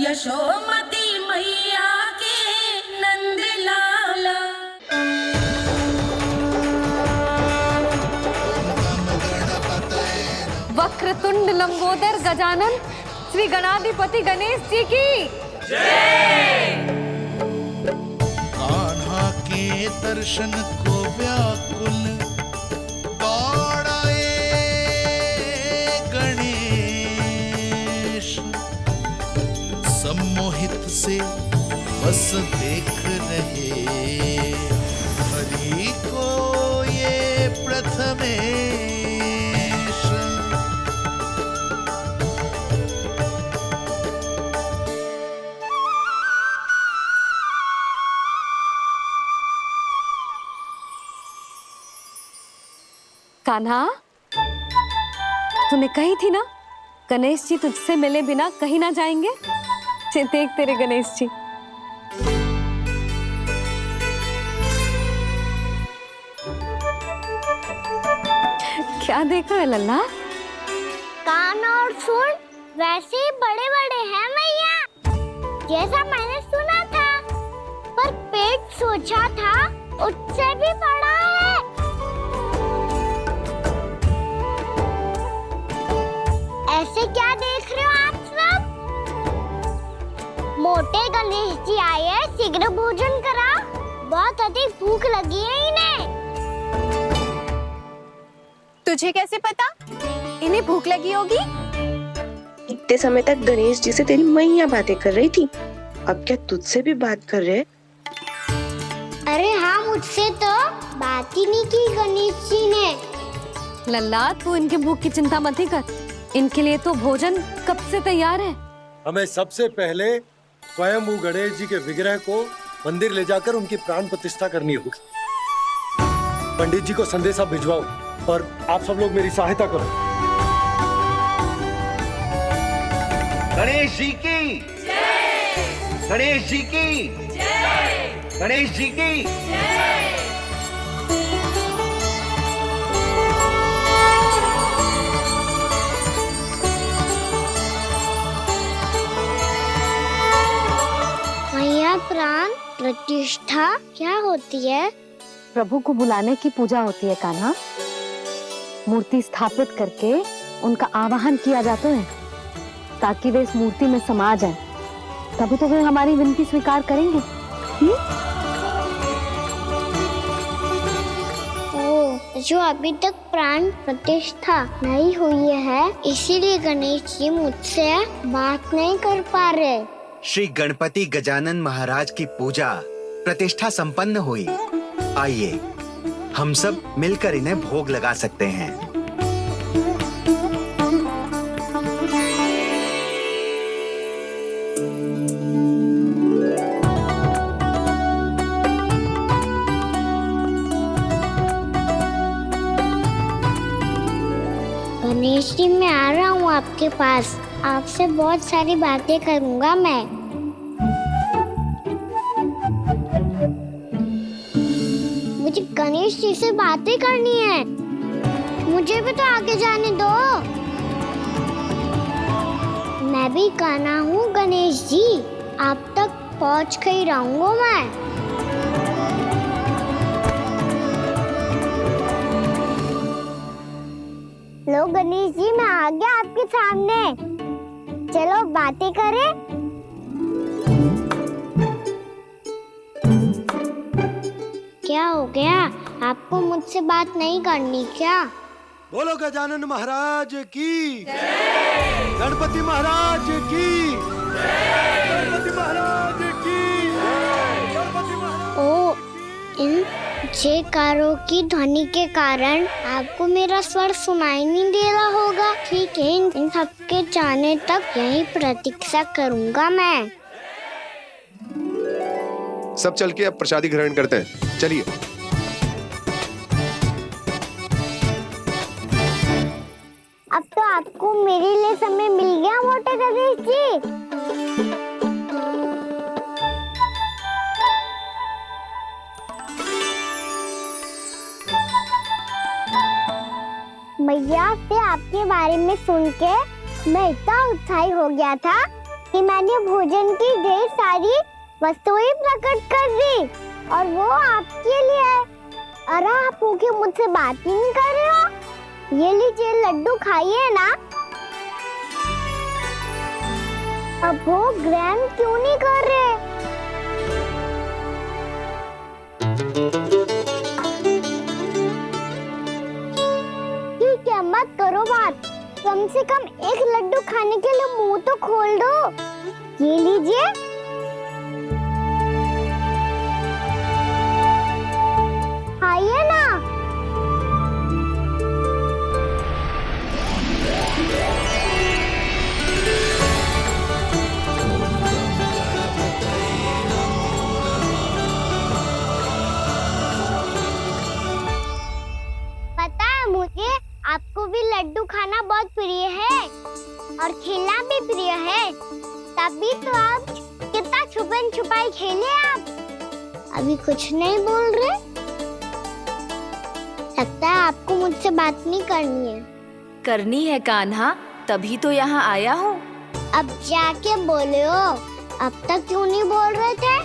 यशोमती मैया के नंद लाला। वक्रतुंड लंबोदर गजानन श्री गणाधिपति गणेश जी की जय। कान्हा के दर्शन को व्याकुल दौड़ाए गणेश, सम्मोहित से बस देख रहे हरि को ये प्रथमेश। कान्हा, तूने कही थी ना गणेश जी तुझसे मिले बिना कहीं ना जाएंगे। देख तेरे गणेश जी। क्या देख रहा है लल्ला? कान और सुन वैसे ही बड़े बड़े हैं मैया, जैसा मैंने सुना था, पर पेट सोचा था उससे भी बड़ा है। ऐसे क्या देख रहे हो आप सब? मोटे गणेश जी आए हैं, शीघ्र भोजन करा, बहुत अधिक भूख लगी है इन्हें। तुझे कैसे पता इन्हें भूख लगी होगी? इतने समय तक गणेश जी से तेरी मैया बातें कर रही थी, अब क्या तुझसे भी बात कर रहे? अरे हाँ, मुझसे तो बात ही नहीं की गणेश जी ने। लल्ला, तू इनके भूख की चिंता मत ही कर, इनके लिए तो भोजन कब से तैयार है। हमें सबसे पहले स्वयं गणेश जी के विग्रह को मंदिर ले जाकर उनकी प्राण प्रतिष्ठा करनी होगी। पंडित जी को संदेशा भिजवाओ और आप सब लोग मेरी सहायता करो। गणेश जी की जय। गणेश जी की जय। गणेश जी की जय। मैया, प्राण प्रतिष्ठा क्या होती है? प्रभु को बुलाने की पूजा होती है कान्हा। मूर्ति स्थापित करके उनका आवाहन किया जाता है ताकि वे इस मूर्ति में समा जाएं। तभी तो वे हमारी विनती स्वीकार करेंगे। ओ, जो अभी तक प्राण प्रतिष्ठा नहीं हुई है, इसीलिए गणेश जी मुझसे बात नहीं कर पा रहे। श्री गणपति गजानन महाराज की पूजा प्रतिष्ठा संपन्न हुई। आइए हम सब मिलकर इन्हें भोग लगा सकते हैं। गणेश जी, मैं आ रहा हूँ आपके पास, आपसे बहुत सारी बातें करूँगा मैं। मुझे गणेश जी से बातें करनी है, मुझे भी तो आगे जाने दो। मैं भी कान्हा हूँ गणेश जी, आप तक पहुँच कर ही रहूँगा मैं। लो गणेश जी, मैं आ गया आपके सामने, चलो बातें करें। क्या हो गया, आपको मुझसे बात नहीं करनी क्या? बोलो गजानन महाराज की जय। गणपति महाराज की जय। गणपति महाराज की जय। गणपति महाराज। ओ, इन जयकारों की ध्वनि के कारण आपको मेरा स्वर सुनाई नहीं दे रहा होगा। ठीक है, इन सबके जाने तक यही प्रतीक्षा करूंगा मैं। सब चल के अब प्रसादी ग्रहण करते हैं, चलिए। अब तो आपको मेरे लिए समय मिल गया मोटे गणेश जी। मैया से आपके बारे में सुन के मैं इतना उत्साही हो गया था कि मैंने भोजन की ढेर सारी वस्तुएं प्रकट कर दी और वो आपके लिए है। अरे आप भूखे मुझसे बात ही नहीं कर रहे हो। ये लीजिए लड्डू खाइए ना। अब वो ग्रैंड क्यों नहीं कर रहे? ठीक है, मत करो बात। कम से कम एक लड्डू खाने के लिए मुंह तो खोल दो। ये लीजिए। खाइए ना। पता है मुझे आपको भी लड्डू खाना बहुत प्रिय है और खेलना भी प्रिय है। तभी तो आप कितना छुपन छुपाई खेले आप। अभी कुछ नहीं बोल रहे। लगता है आपको मुझसे बात नहीं करनी है। करनी है कान्हा, तभी तो यहाँ आया हूँ। अब जाके बोले हो। अब तक क्यों नहीं बोल रहे थे?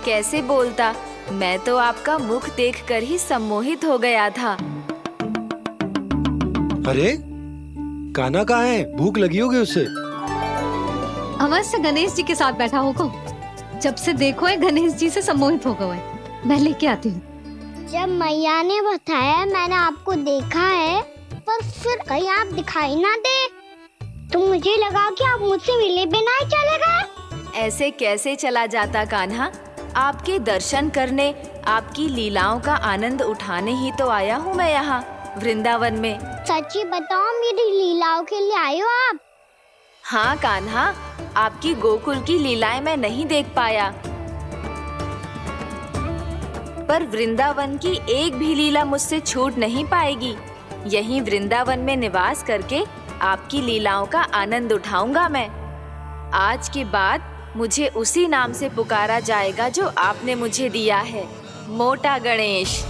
कैसे बोलता, मैं तो आपका मुख देखकर ही सम्मोहित हो गया था। अरे कान्हा कहाँ है? भूख लगी होगी उसे। अवश्य गणेश जी के साथ बैठा होगा। जब से देखो है गणेश जी से सम्मोहित हो गए। मैं लेके आती हूँ। जब मैया ने बताया मैंने आपको देखा है, पर फिर कहीं आप दिखाई ना दे तो मुझे लगा कि आप मुझसे मिले बिना ही चले गए। ऐसे कैसे चला जाता कान्हा? आपके दर्शन करने, आपकी लीलाओं का आनंद उठाने ही तो आया हूँ मैं यहाँ वृंदावन में। सच्ची बताओ, मेरी लीलाओं के लिए आए हो आप? हाँ कान्हा, आपकी गोकुल की लीलाएं मैं नहीं देख पाया, पर वृंदावन की एक भी लीला मुझसे छूट नहीं पाएगी। यहीं वृंदावन में निवास करके आपकी लीलाओं का आनंद उठाऊंगा मैं। आज के बाद मुझे उसी नाम से पुकारा जाएगा जो आपने मुझे दिया है, मोटा गणेश।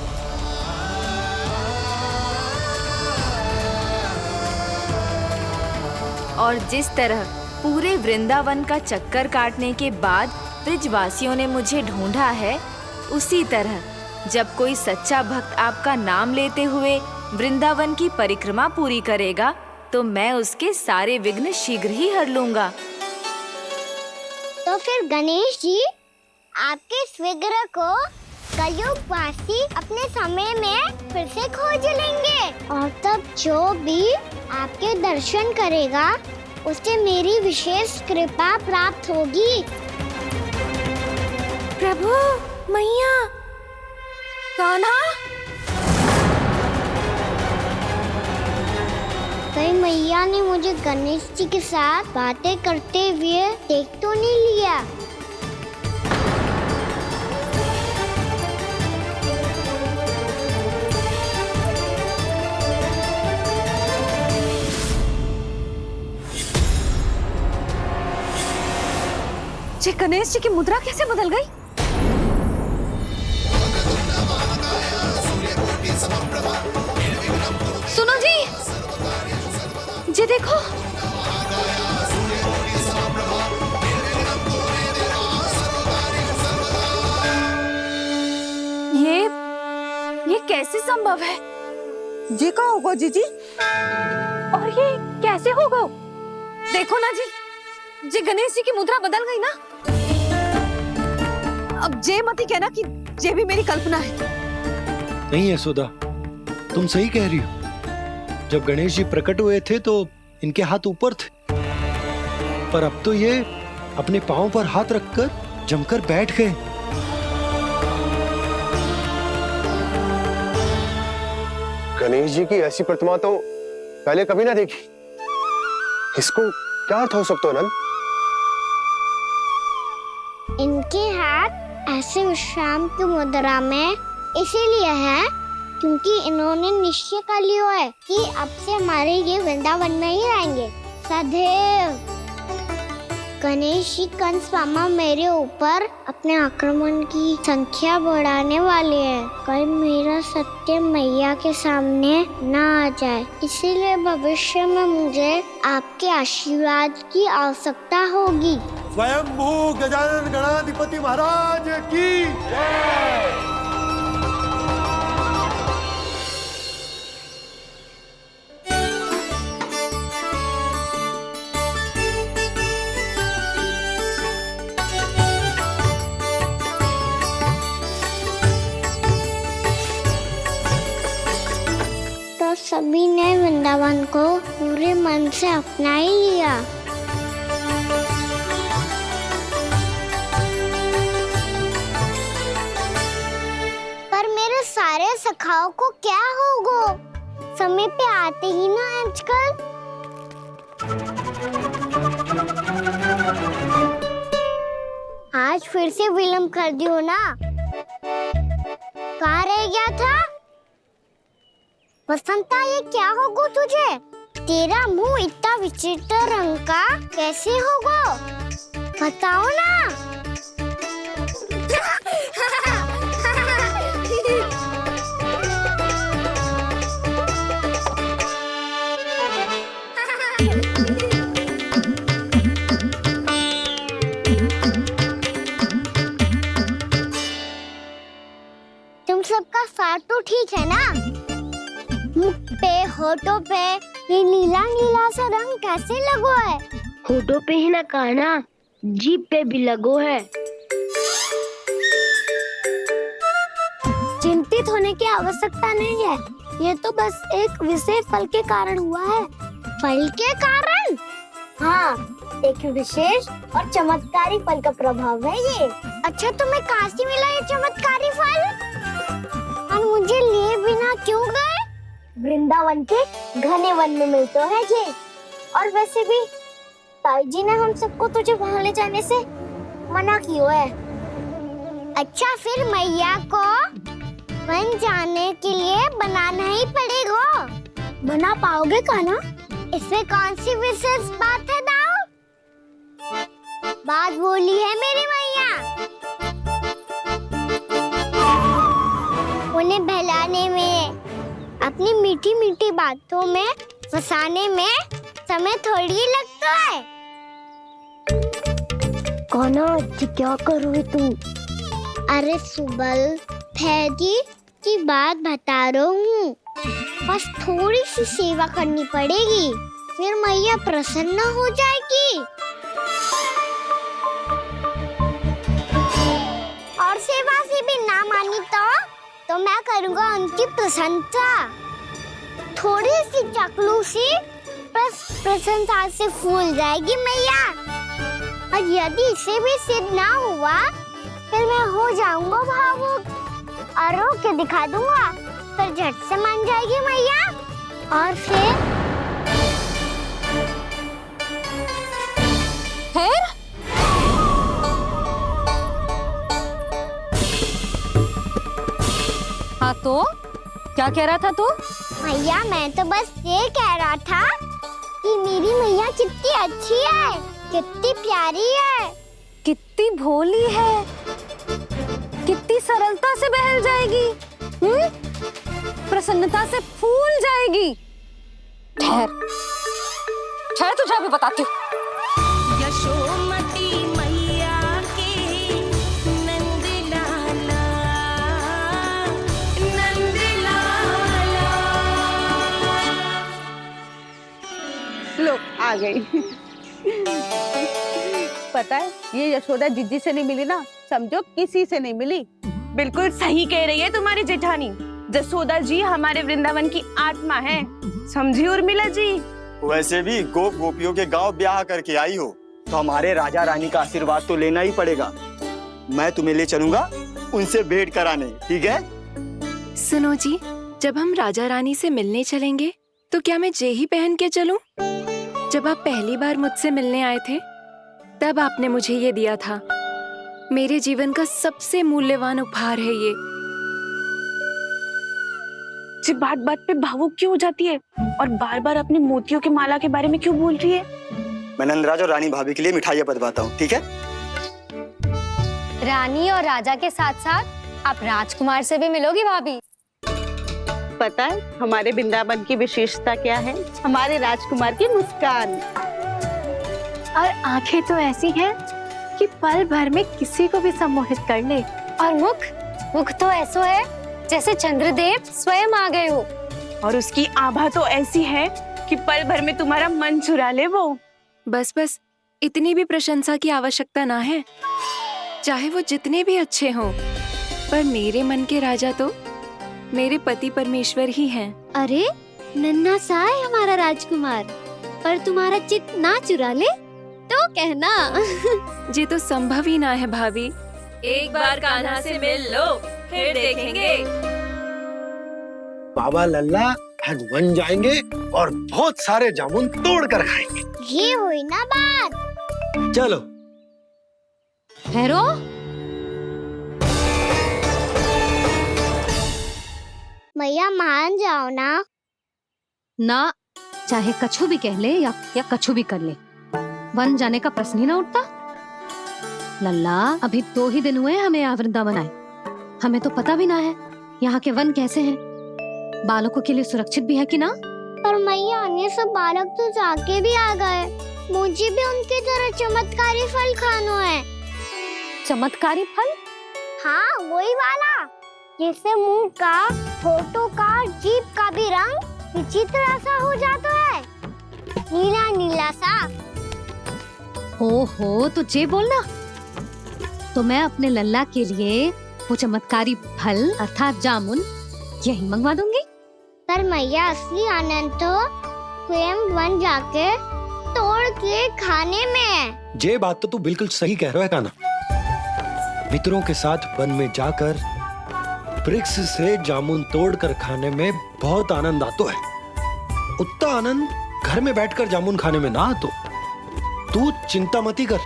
और जिस तरह पूरे वृंदावन का चक्कर काटने के बाद ब्रिजवासियों ने मुझे ढूंढा है, उसी तरह जब कोई सच्चा भक्त आपका नाम लेते हुए वृंदावन की परिक्रमा पूरी करेगा तो मैं उसके सारे विघ्न शीघ्र ही हर लूंगा। तो फिर गणेश जी, आपके इस विग्रह को कलयुग वासी अपने समय में फिर से खोज लेंगे और तब जो भी आपके दर्शन करेगा उसे मेरी विशेष कृपा प्राप्त होगी। प्रभु, मैया, कान्हा। कहीं मैया ने मुझे गणेश जी के साथ बातें करते हुए देख तो नहीं लिया? जी गणेश जी की मुद्रा कैसे बदल गई? सुनो जी, जी देखो। ये कैसे संभव है? जी का होगा जीजी? और ये कैसे होगा? देखो ना जी गणेश जी की मुद्रा बदल गई ना। अब जे मत ही कहना कि ये भी मेरी कल्पना है। नहीं यशोदा, तुम सही कह रही हो। जब गणेश जी प्रकट हुए थे तो इनके हाथ ऊपर थे, पर अब तो ये अपने पांव पर हाथ रखकर जमकर बैठ गए। गणेश जी की ऐसी प्रतिमा तो पहले कभी ना देखी। इसको क्या अर्थ हो सकता है नंद? इनके हाथ ऐसे विश्राम की मुद्रा में इसीलिए है क्योंकि इन्होंने निश्चय कर लिया है कि अब से हमारे ये वृंदावन में ही रहेंगे सदैव। गणेश जी कंस मामा मेरे ऊपर अपने आक्रमण की संख्या बढ़ाने वाले हैं। कल मेरा सत्य मैया के सामने ना आ जाए, इसीलिए भविष्य में मुझे आपके आशीर्वाद की आवश्यकता होगी। स्वयंभू गजानन गणाधिपति महाराज की जय। तो सभी ने वृंदावन को पूरे मन से अपना ही लिया। पर मेरे सारे सखाओं को क्या होगा? समय पे आते ही ना आजकल। आज फिर से विलम्ब कर दियो ना। कहाँ रह गया था? वसंता, ये क्या होगा तुझे? तेरा मुंह इतना विचित्र रंग का कैसे होगा? बताओ ना। तुम सबका साथ तो ठीक है ना? मुख पे, होठों पे ये नीला नीला सा रंग कैसे लगो है? होठों पे ही ना काना, जीभ पे भी लगो है। चिंतित होने की आवश्यकता नहीं है, ये तो बस एक विशेष फल के कारण हुआ है। फल के कारण? हाँ, एक विशेष और चमत्कारी फल का प्रभाव है ये। अच्छा, तुम्हें कहाँ से मिला ये चमत्कारी फल? और मुझे लिए बिना क्यों गए? वृंदावन के घने वन में मिलते हैं ये। और वैसे भी ताई जी ने हम सबको तुझे वहाँ ले जाने से मना किया है। अच्छा, फिर मैया को वन जाने के लिए बनाना ही पड़ेगा। बना पाओगे कान्हा? इसमें कौन सी विशेष बात है दाऊ? बात बोली है मेरी मैया। उन्हें बहलाने में, अपनी मीठी मीठी बातों में फंसाने में समय थोड़ी लगता है। कौन क्या करोगे तुम? अरे सुबल, फैजी की बात बता रहा हूँ। बस थोड़ी सी सेवा करनी पड़ेगी, फिर मैया प्रसन्न हो जाएगी। और सेवा से भी ना मानी तो मैं करूँगा उनकी प्रशंसा। थोड़ी सी चाकलूसी प्रशंसा से फूल जाएगी मैया। और यदि इसे भी सिद्ध ना हुआ, फिर मैं हो जाऊंगा भावुक और रो के दिखा दूंगा, फिर झट से मान जाएगी मैया। और फिर हाँ, तो क्या कह रहा था तू? मैया, मैं तो बस ये कह रहा था कि मेरी मैया कितनी अच्छी है, कितनी प्यारी है, कितनी भोली है, कितनी सरलता से बहल जाएगी, प्रसन्नता से फूल जाएगी। ठहर तुझे अभी बताती हूँ। यशोमती मैया के नंद लाला, नंद लाला। लो, आ गई। पता है, ये यशोदा जिज्जी से नहीं मिली ना, समझो किसी से नहीं मिली। बिल्कुल सही कह रही है तुम्हारी जेठानी। जसोदा जी हमारे वृंदावन की आत्मा है, समझी उर्मिला जी? वैसे भी गोप गोपियों के गांव ब्याह करके आई हो, तो हमारे राजा रानी का आशीर्वाद तो लेना ही पड़ेगा। मैं तुम्हें ले चलूंगा उनसे भेंट कराने, ठीक है? सुनो जी, जब हम राजा रानी से मिलने चलेंगे तो क्या मैं जे ही पहन के चलूं? जब आप पहली बार मुझसे मिलने आए थे, तब आपने मुझे ये दिया था। मेरे जीवन का सबसे मूल्यवान उपहार है ये। जी बात बात पे भावुक क्यों हो जाती है और बार बार अपनी मोतियों की माला के बारे में क्यों बोल रही है? मैं नंदराज और रानी भाभी के लिए मिठाइयाँ बंटवाता हूँ, ठीक है? रानी और राजा के साथ साथ आप राजकुमार से भी मिलोगी भाभी। पता है हमारे वृंदावन की विशेषता क्या है? हमारे राजकुमार की मुस्कान। और आंखें तो ऐसी हैं कि पल भर में किसी को भी सम्मोहित कर ले। और मुख तो ऐसा है जैसे चंद्रदेव स्वयं आ गए हो। और उसकी आभा तो ऐसी है कि पल भर में तुम्हारा मन चुरा ले वो। बस बस, इतनी भी प्रशंसा की आवश्यकता ना है। चाहे वो जितने भी अच्छे हों, पर मेरे मन के राजा तो मेरे पति परमेश्वर ही हैं। अरे नन्हा सा है हमारा राजकुमार, पर तुम्हारा चित्त ना चुरा ले तो कहना। ये तो संभव ही ना है भाभी। एक बार कान्हा से मिल लो, फिर देखेंगे। बाबा लल्ला आज वन जाएंगे और बहुत सारे जामुन तोड़ कर खाएंगे। ये हुई ना बात। चलो। ठहरो। मैया मान जाओ ना। ना, चाहे कछु भी कह ले या कछु भी कर ले, वन जाने का प्रश्न ही ना उठता। लल्ला, अभी 2 ही दिन हुए हमें यहाँ वृंदावन आए। हमें तो पता भी ना है यहाँ के वन कैसे हैं, बालकों के लिए सुरक्षित भी है कि ना। पर मैया अन्य सब बालक तो जाके भी आ गए। मुझे भी उनकी तरह चमत्कारी फल खाना है। चमत्कारी फल? हाँ, वही वाला जिससे मुंह का, होठों का, जीभ का भी रंग विचित्र सा हो जाता है, नीला नीला सा। हो तो जे बोलना। तो मैं अपने लल्ला के लिए वो चमत्कारी फल अर्थात जामुन यही मंगवा दूंगी। पर मैया असली आनंद तो स्वयं वन जाके तोड़ के खाने में है। ये बात तो तू बिल्कुल सही कह रहा है कान्हा। मित्रों के साथ वन में जाकर वृक्ष से जामुन तोड़कर खाने में बहुत आनंद आता है। उतना आनंद घर में बैठकर जामुन खाने में ना आतो। तू चिंता मती कर,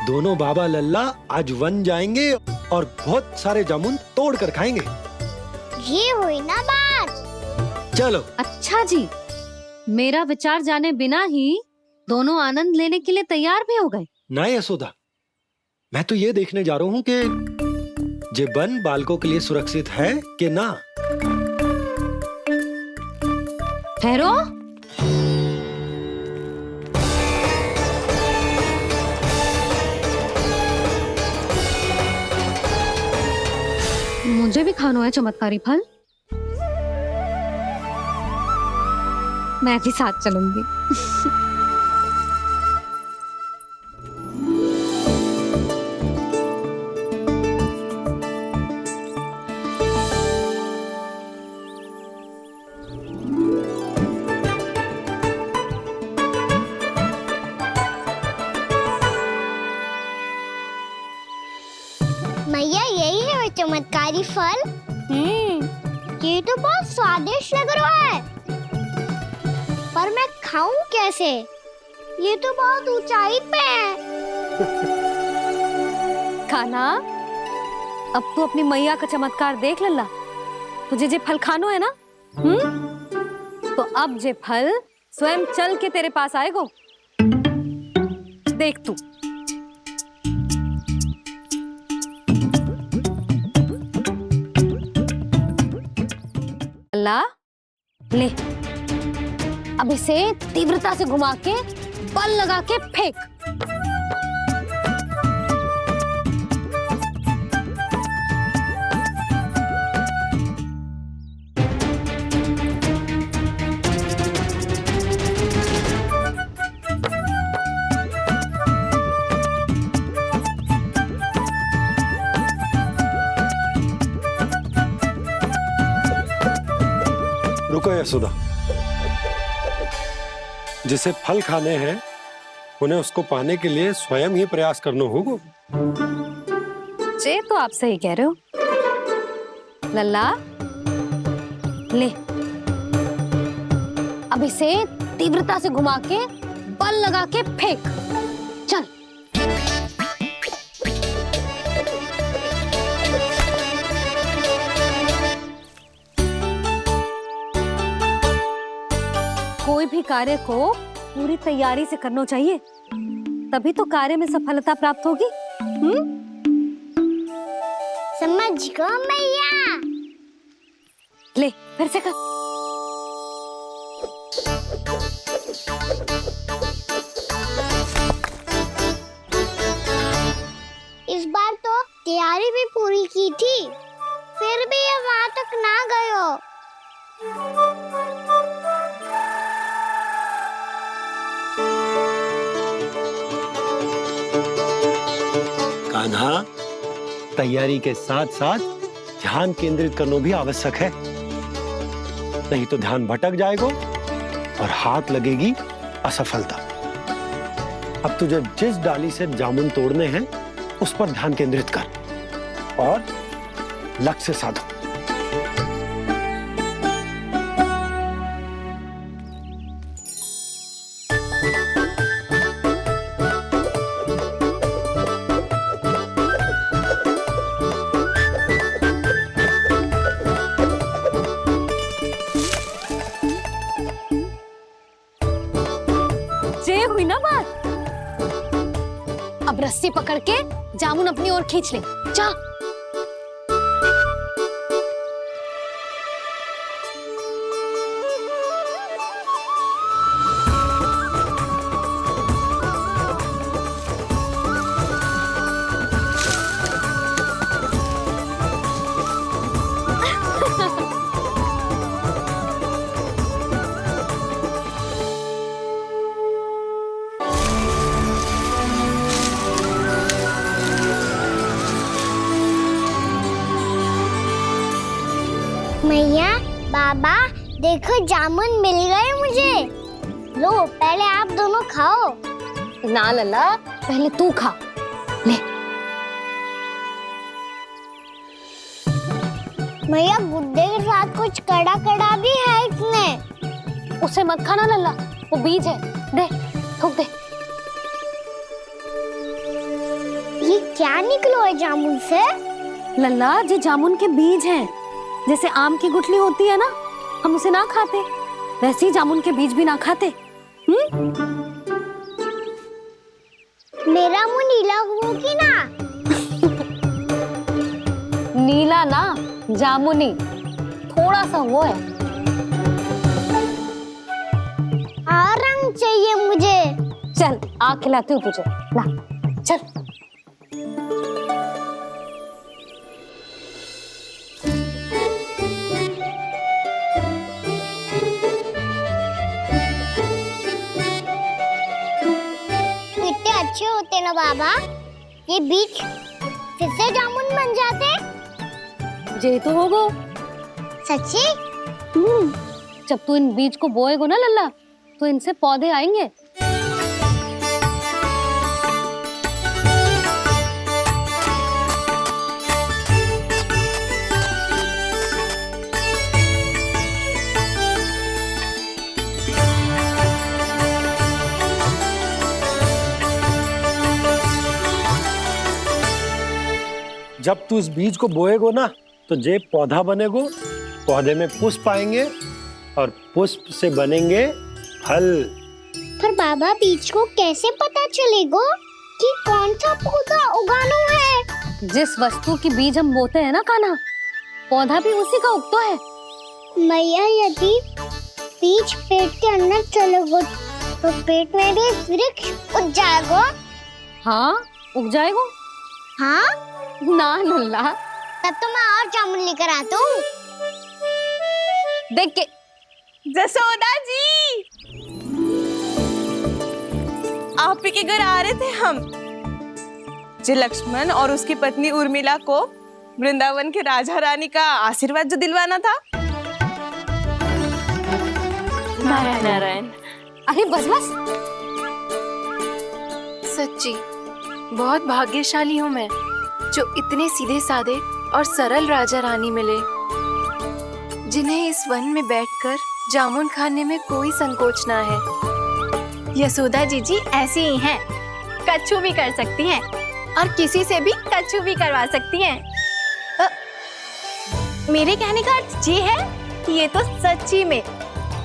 दोनों बाबा लल्ला आज वन जाएंगे और बहुत सारे जामुन तोड़ कर खाएंगे। ये हुई ना बात। चलो। अच्छा जी, मेरा विचार जाने बिना ही दोनों आनंद लेने के लिए तैयार भी हो गए। ना यशोदा, मैं तो ये देखने जा रहा हूँ कि ये वन बालकों के लिए सुरक्षित है कि ना। ठहरो। मुझे भी खाना है चमत्कारी फल। मैं भी साथ चलूंगी। मैया यही है वो चमत्कारी फल। ये तो बहुत स्वादिष्ट लग रहा है, पर मैं खाऊं कैसे? ये तो बहुत ऊंचाई पे है। खाना, अब तू अपनी मैया का चमत्कार देख लल्ला। तुझे जे फल खानो है ना, तो अब जे फल स्वयं चल के तेरे पास आएगो। देख तू। लल्ला, ले, अब इसे तीव्रता से घुमा के बल लगा के फेंक। रुको यशोदा, जिसे फल खाने हैं उन्हें उसको पाने के लिए स्वयं ही प्रयास करना होगा। जे तो आप सही कह रहे हो लल्ला। ले, अब इसे तीव्रता से घुमा के बल लगा के फेंक। चल। कोई भी कार्य को पूरी तैयारी से करना चाहिए, तभी तो कार्य में सफलता प्राप्त होगी। समझ गो मैया। ले फिर से कर। इस बार तो तैयारी भी पूरी की थी, फिर भी ये वहां तक ना गए हो। कान्हा, तैयारी के साथ साथ ध्यान केंद्रित करना भी आवश्यक है, नहीं तो ध्यान भटक जाएगा और हाथ लगेगी असफलता। अब तुझे जिस डाली से जामुन तोड़ने हैं उस पर ध्यान केंद्रित कर और लक्ष्य साधो। ये हुई ना बात। अब रस्सी पकड़ के जामुन अपनी ओर खींच ले। जा। मैया, बाबा, देखो जामुन मिल गए मुझे। लो पहले आप दोनों खाओ। ना लल्ला, पहले तू खा। ले। मैया, गुड्डे के साथ कुछ कड़ा कड़ा भी है इसमें। उसे मत खाना लल्ला, वो बीज है। दे, थूक दे। ये क्या निकलो है जामुन से? लल्ला, ये जामुन के बीज हैं। जैसे आम की गुठली होती है ना, हम उसे ना खाते, वैसे ही जामुन के बीज भी ना खाते। मेरा मुंह नीला हुआ कि ना? नीला ना, जामुनी, थोड़ा सा वो है। और रंग चाहिए मुझे। चल, आ खिलाती हूँ तुझे। ला, चल। अच्छे होते ना बाबा, ये बीज फिर से जामुन बन जाते। जे तो होगो। सच्ची? जब तू इन बीज को बोएगो ना लल्ला, तो इनसे पौधे आएंगे। जब तू इस बीज को बोएगो ना, तो जे पौधा बनेगो, पौधे में पुष्प आएंगे और पुष्प से बनेंगे फल। पर बाबा, बीज को कैसे पता चलेगा कि कौन सा पौधा उगाना है? जिस वस्तु की बीज हम बोते हैं ना कान्हा, पौधा भी उसी का उगता है। मैया, यदि बीज पेट के अंदर चलेगा तो पेट में भी वृक्ष उग जाएगा। हाँ, उग जाएगा। हाँ ना लल्ला, तब तो मैं और जामुन लेकर आता हूँ। देख के। जसोदा जी, आप ही के घर आ रहे थे हम। जो लक्ष्मण और उसकी पत्नी उर्मिला को वृंदावन के राजा रानी का आशीर्वाद जो दिलवाना था। नारायण नारायण। अरे बस बस। सच्ची बहुत भाग्यशाली हूँ मैं, जो इतने सीधे साधे और सरल राजा रानी मिले, जिन्हें इस वन में बैठकर जामुन खाने में कोई संकोच ना है। यशोदा जी ऐसी ही हैं, कच्छू भी कर सकती हैं और किसी से भी कच्छू भी करवा सकती हैं। मेरे कहने का अर्थ ये है कि ये तो सच्ची में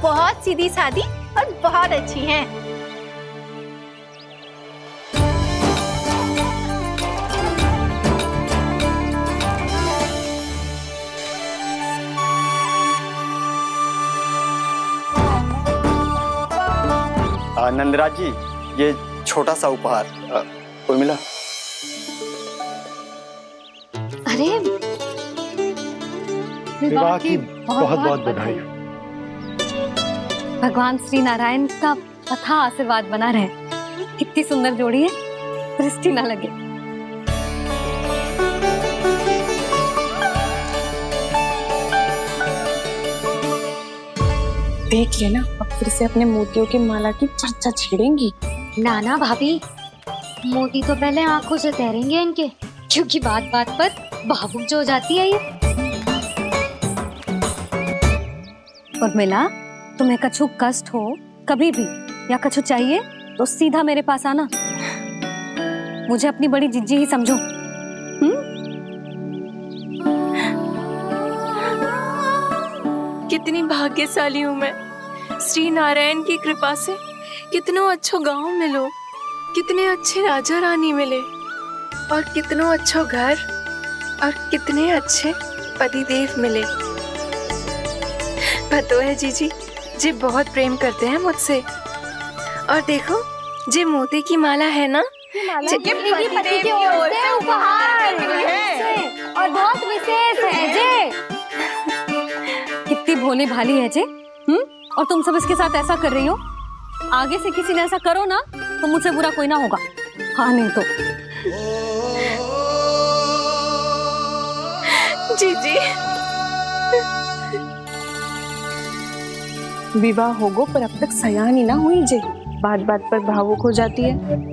बहुत सीधी सादी और बहुत अच्छी हैं। नंदराज जी, ये छोटा सा उपहार। उर्मिला। अरे विवाह की बहुत बहुत बधाई। भगवान श्री नारायण का अथाह आशीर्वाद बना रहे। कितनी सुंदर जोड़ी है, दृष्टि ना लगे। देख लेना, अब फिर से अपने मोतियों की माला की चर्चा छेड़ेंगी। नाना भाभी, मोती तो पहले आंखों से तैरेंगे इनके, क्योंकि बात बात पर भावुक जो हो जाती है ये। उर्मिला, तुम्हें कछु कष्ट हो कभी भी या कछु चाहिए तो सीधा मेरे पास आना। मुझे अपनी बड़ी जिज्जी ही समझो। कितनी भाग्यशाली हूँ मैं, श्री नारायण की कृपा से कितनों अच्छो गांव मिलो, कितने अच्छे राजा रानी मिले, और कितनों अच्छो घर और कितने अच्छे पतिदेव मिले। पतो है जीजी, जी बहुत प्रेम करते हैं मुझसे। और देखो, जी मोती की माला है ना, पति की ओर से उपहार और बहुत विशेष है जे। कितनी भोली भाली है जे। और तुम सब इसके साथ ऐसा कर रही हो। आगे से किसी ने ऐसा करो ना तो मुझसे बुरा कोई ना होगा। हाँ नहीं तो जीजी। विवाह होगो पर अब तक सयान ही ना हुई जे, बात बात पर भावुक हो जाती है।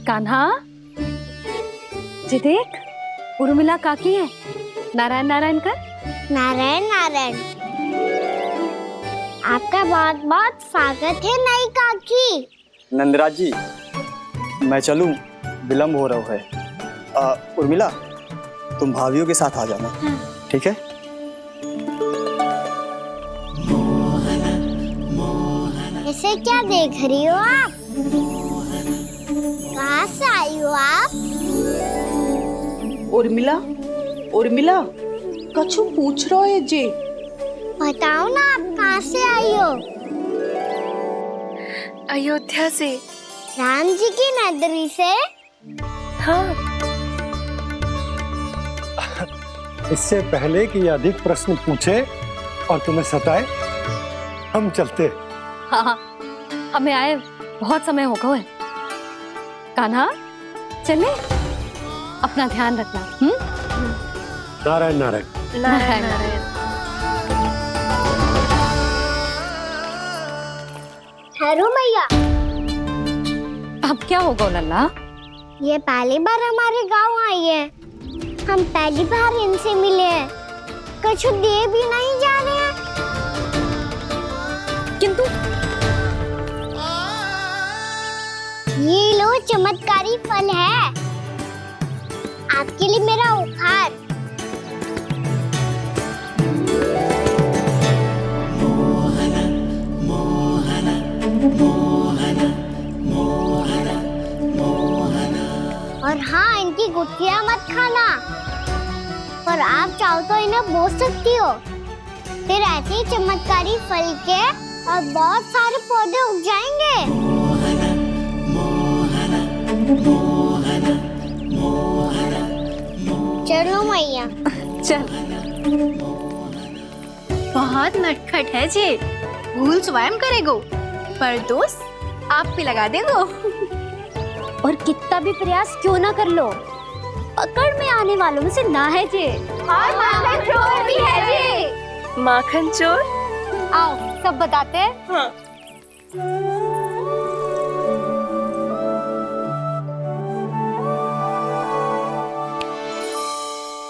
कान्हा, जी देख, उर्मिला काकी है। नारायण नारायण कर। नारायण नारायण। आपका बहुत बहुत स्वागत है नई काकी। नंदराज जी, मैं चलूं, विलम्ब हो रहा है। उर्मिला, तुम भाभियों के साथ आ जाना, ठीक है? इसे क्या देख रही हो आप? कहाँ से आई हो आप? उर्मिला, उर्मिला, कछु पूछ रहा है जी। बताओ ना, आप कहाँ से आई हो? अयोध्या से। राम जी की नगरी से? हाँ। इससे पहले कि ये अधिक प्रश्न पूछे और तुम्हें सताए, हम चलते। हाँ, हमें आए बहुत समय हो गया है। कान्हा, चले, अपना ध्यान रखना। नारायण नारायण। नारायण नारायण। ठहरो मैया। अब क्या होगा लल्ला? ये पहली बार हमारे गांव आई है। हम पहली बार इनसे मिले हैं। कुछ दे भी नहीं जा रहे हैं। किंतु ये लो, चमत्कारी फल है आपके लिए, मेरा उपहार। और हाँ, इनकी गुठलियां मत खाना, पर आप चाहो तो इन्हें बो सकती हो। फिर ऐसे ही चमत्कारी फल के और बहुत सारे पौधे उग जाएंगे। चलो मैया। चल। बहुत नटखट है जी, भूल स्वयं करेगो, पर दोस्त आप पे लगा देगो। और कितना भी प्रयास क्यों ना कर लो, पकड़ में आने वालों में से ना है जे। और माखन चोर भी है जी। माखन चोर? आओ सब बताते हैं। हाँ।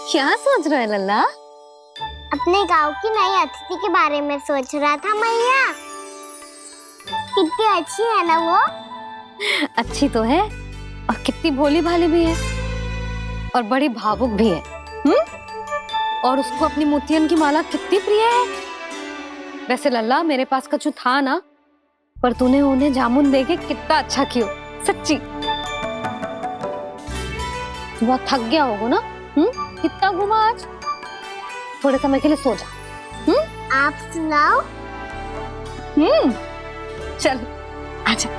क्या सोच रहे हैं लल्ला? अपने गांव की नई अतिथि के बारे में सोच रहा था मैया। कितनी अच्छी है ना वो? अच्छी तो है, और कितनी भोली भाली भी है, और बड़ी भावुक भी है। और उसको अपनी मोतियन की माला कितनी प्रिय है। वैसे लल्ला मेरे पास कछु था ना, पर तूने उन्हें जामुन देके कितना अच्छा कियो, सच्ची। तू बहुत थक गया होगा ना, कितना घूमा आज। थोड़े समय के लिए सो जा। आप सुनाओ। चल आजा।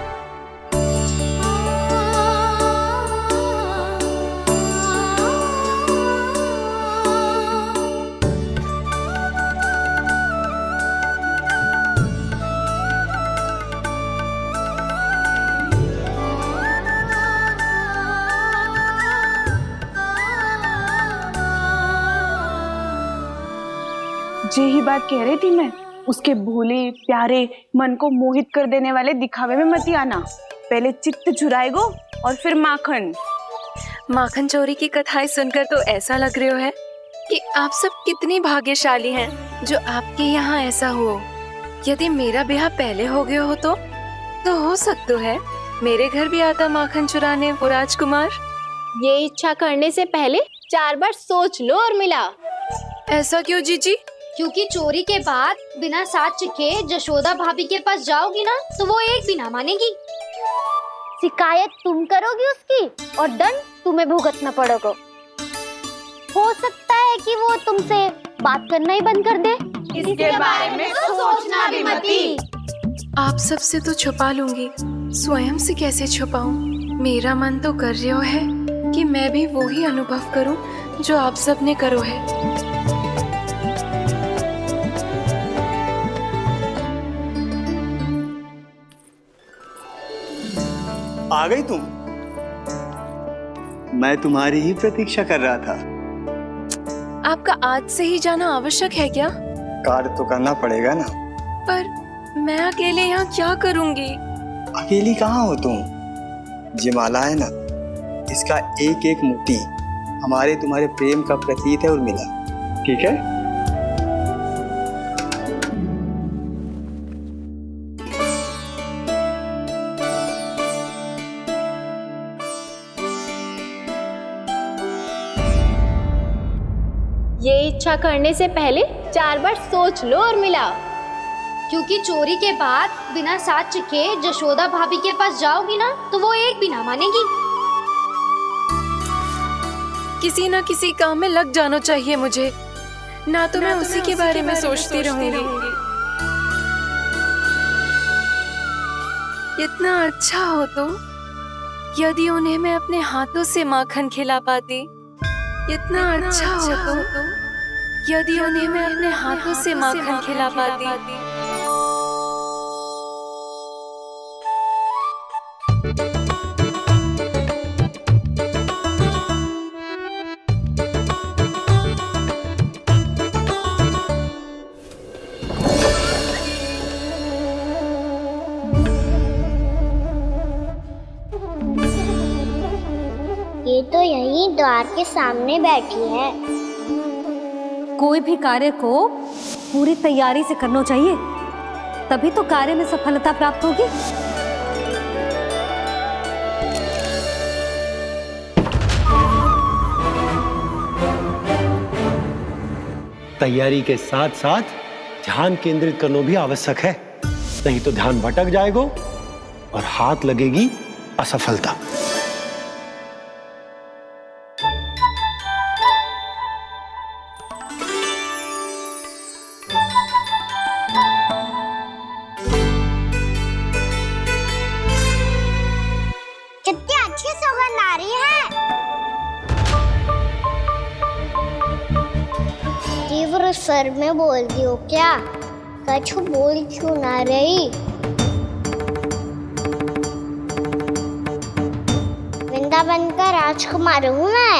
यही बात कह रही थी मैं, उसके भोले प्यारे मन को मोहित कर देने वाले दिखावे में मत आना। पहले चित्त चुराएगो और फिर माखन। माखन चोरी की कथाएं सुनकर तो ऐसा लग रहा है कि आप सब कितनी भाग्यशाली हैं जो आपके यहाँ ऐसा हो। यदि मेरा ब्याह पहले हो गया हो तो हो सकता है मेरे घर भी आता माखन चुराने वो राजकुमार। ये इच्छा करने से पहले 4 बार सोच लो और मिला। ऐसा क्यों जीजी? क्योंकि चोरी के बाद बिना साथ चिखे जशोदा भाभी के पास जाओगी ना तो वो एक भी ना मानेगी। शिकायत तुम करोगी उसकी और दंड तुम्हें भुगतना पड़ेगा। हो सकता है कि वो तुमसे बात करना ही बंद कर दे। इसके बारे में तो सोचना भी मती। आप सबसे तो छुपा लूंगी, स्वयं से कैसे छुपाऊं? मेरा मन तो कर रहा है कि मैं भी वो ही अनुभव करूं जो आप सब ने करो है। आ गई तुम? मैं तुम्हारी ही प्रतीक्षा कर रहा था। आपका आज से ही जाना आवश्यक है क्या? कार्य तो करना पड़ेगा ना। पर मैं अकेले यहाँ क्या करूँगी? अकेली कहाँ हो तुम? ये माला है ना, इसका एक एक मोती हमारे तुम्हारे प्रेम का प्रतीक है उर्मिला, ठीक है? ये इच्छा करने से पहले 4 बार सोच लो और मिला। क्योंकि चोरी के बाद बिना साथ चिखे जशोदा भाभी के पास जाओगी ना तो वो एक भी ना मानेगी। किसी न किसी काम में लग जाना चाहिए मुझे, ना तो मैं उसी के बारे में सोचती रहूंगी। इतना अच्छा हो तो यदि उन्हें मैं अपने हाथों से माखन खिला पाती। इतना अच्छा हो तो यदि उन्हें मैं अपने हाथों से माखन खिला पाती। ये तो यहीं द्वार के सामने बैठी है। कोई भी कार्य को पूरी तैयारी से करना चाहिए, तभी तो कार्य में सफलता प्राप्त होगी। तैयारी के साथ साथ ध्यान केंद्रित करना भी आवश्यक है, नहीं तो ध्यान भटक जाएगा और हाथ लगेगी असफलता। कितनी अच्छी सुगंध आ रही है। तीव्र स्वर में बोलती हो क्या? कछु बोल क्यों ना रही? वृंदावन का राजकुमार हूँ मैं।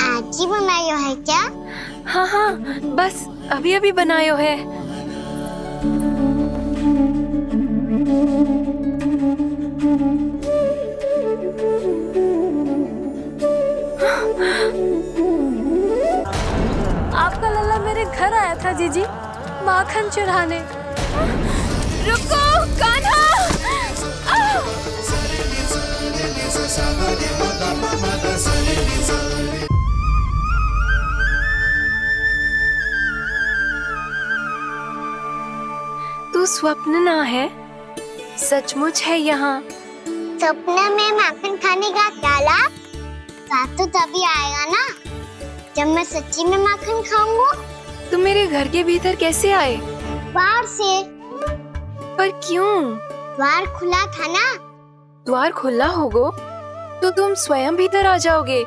आज ही बनायो है क्या? हाँ हाँ, बस अभी अभी बनायो है। आपका लल्ला मेरे घर आया था जीजी, माखन चुराने। रुको कान्हा! तू स्वप्न ना है, सचमुच है यहाँ। सपने में माखन खाने का क्या लाभ? रात तो तभी आएगा ना जब मैं सच्ची में माखन खाऊंगा। तुम मेरे घर के भीतर कैसे आए? बाहर से। पर क्यों? द्वार खुला था ना। द्वार खुला होगा तो तुम स्वयं भीतर आ जाओगे।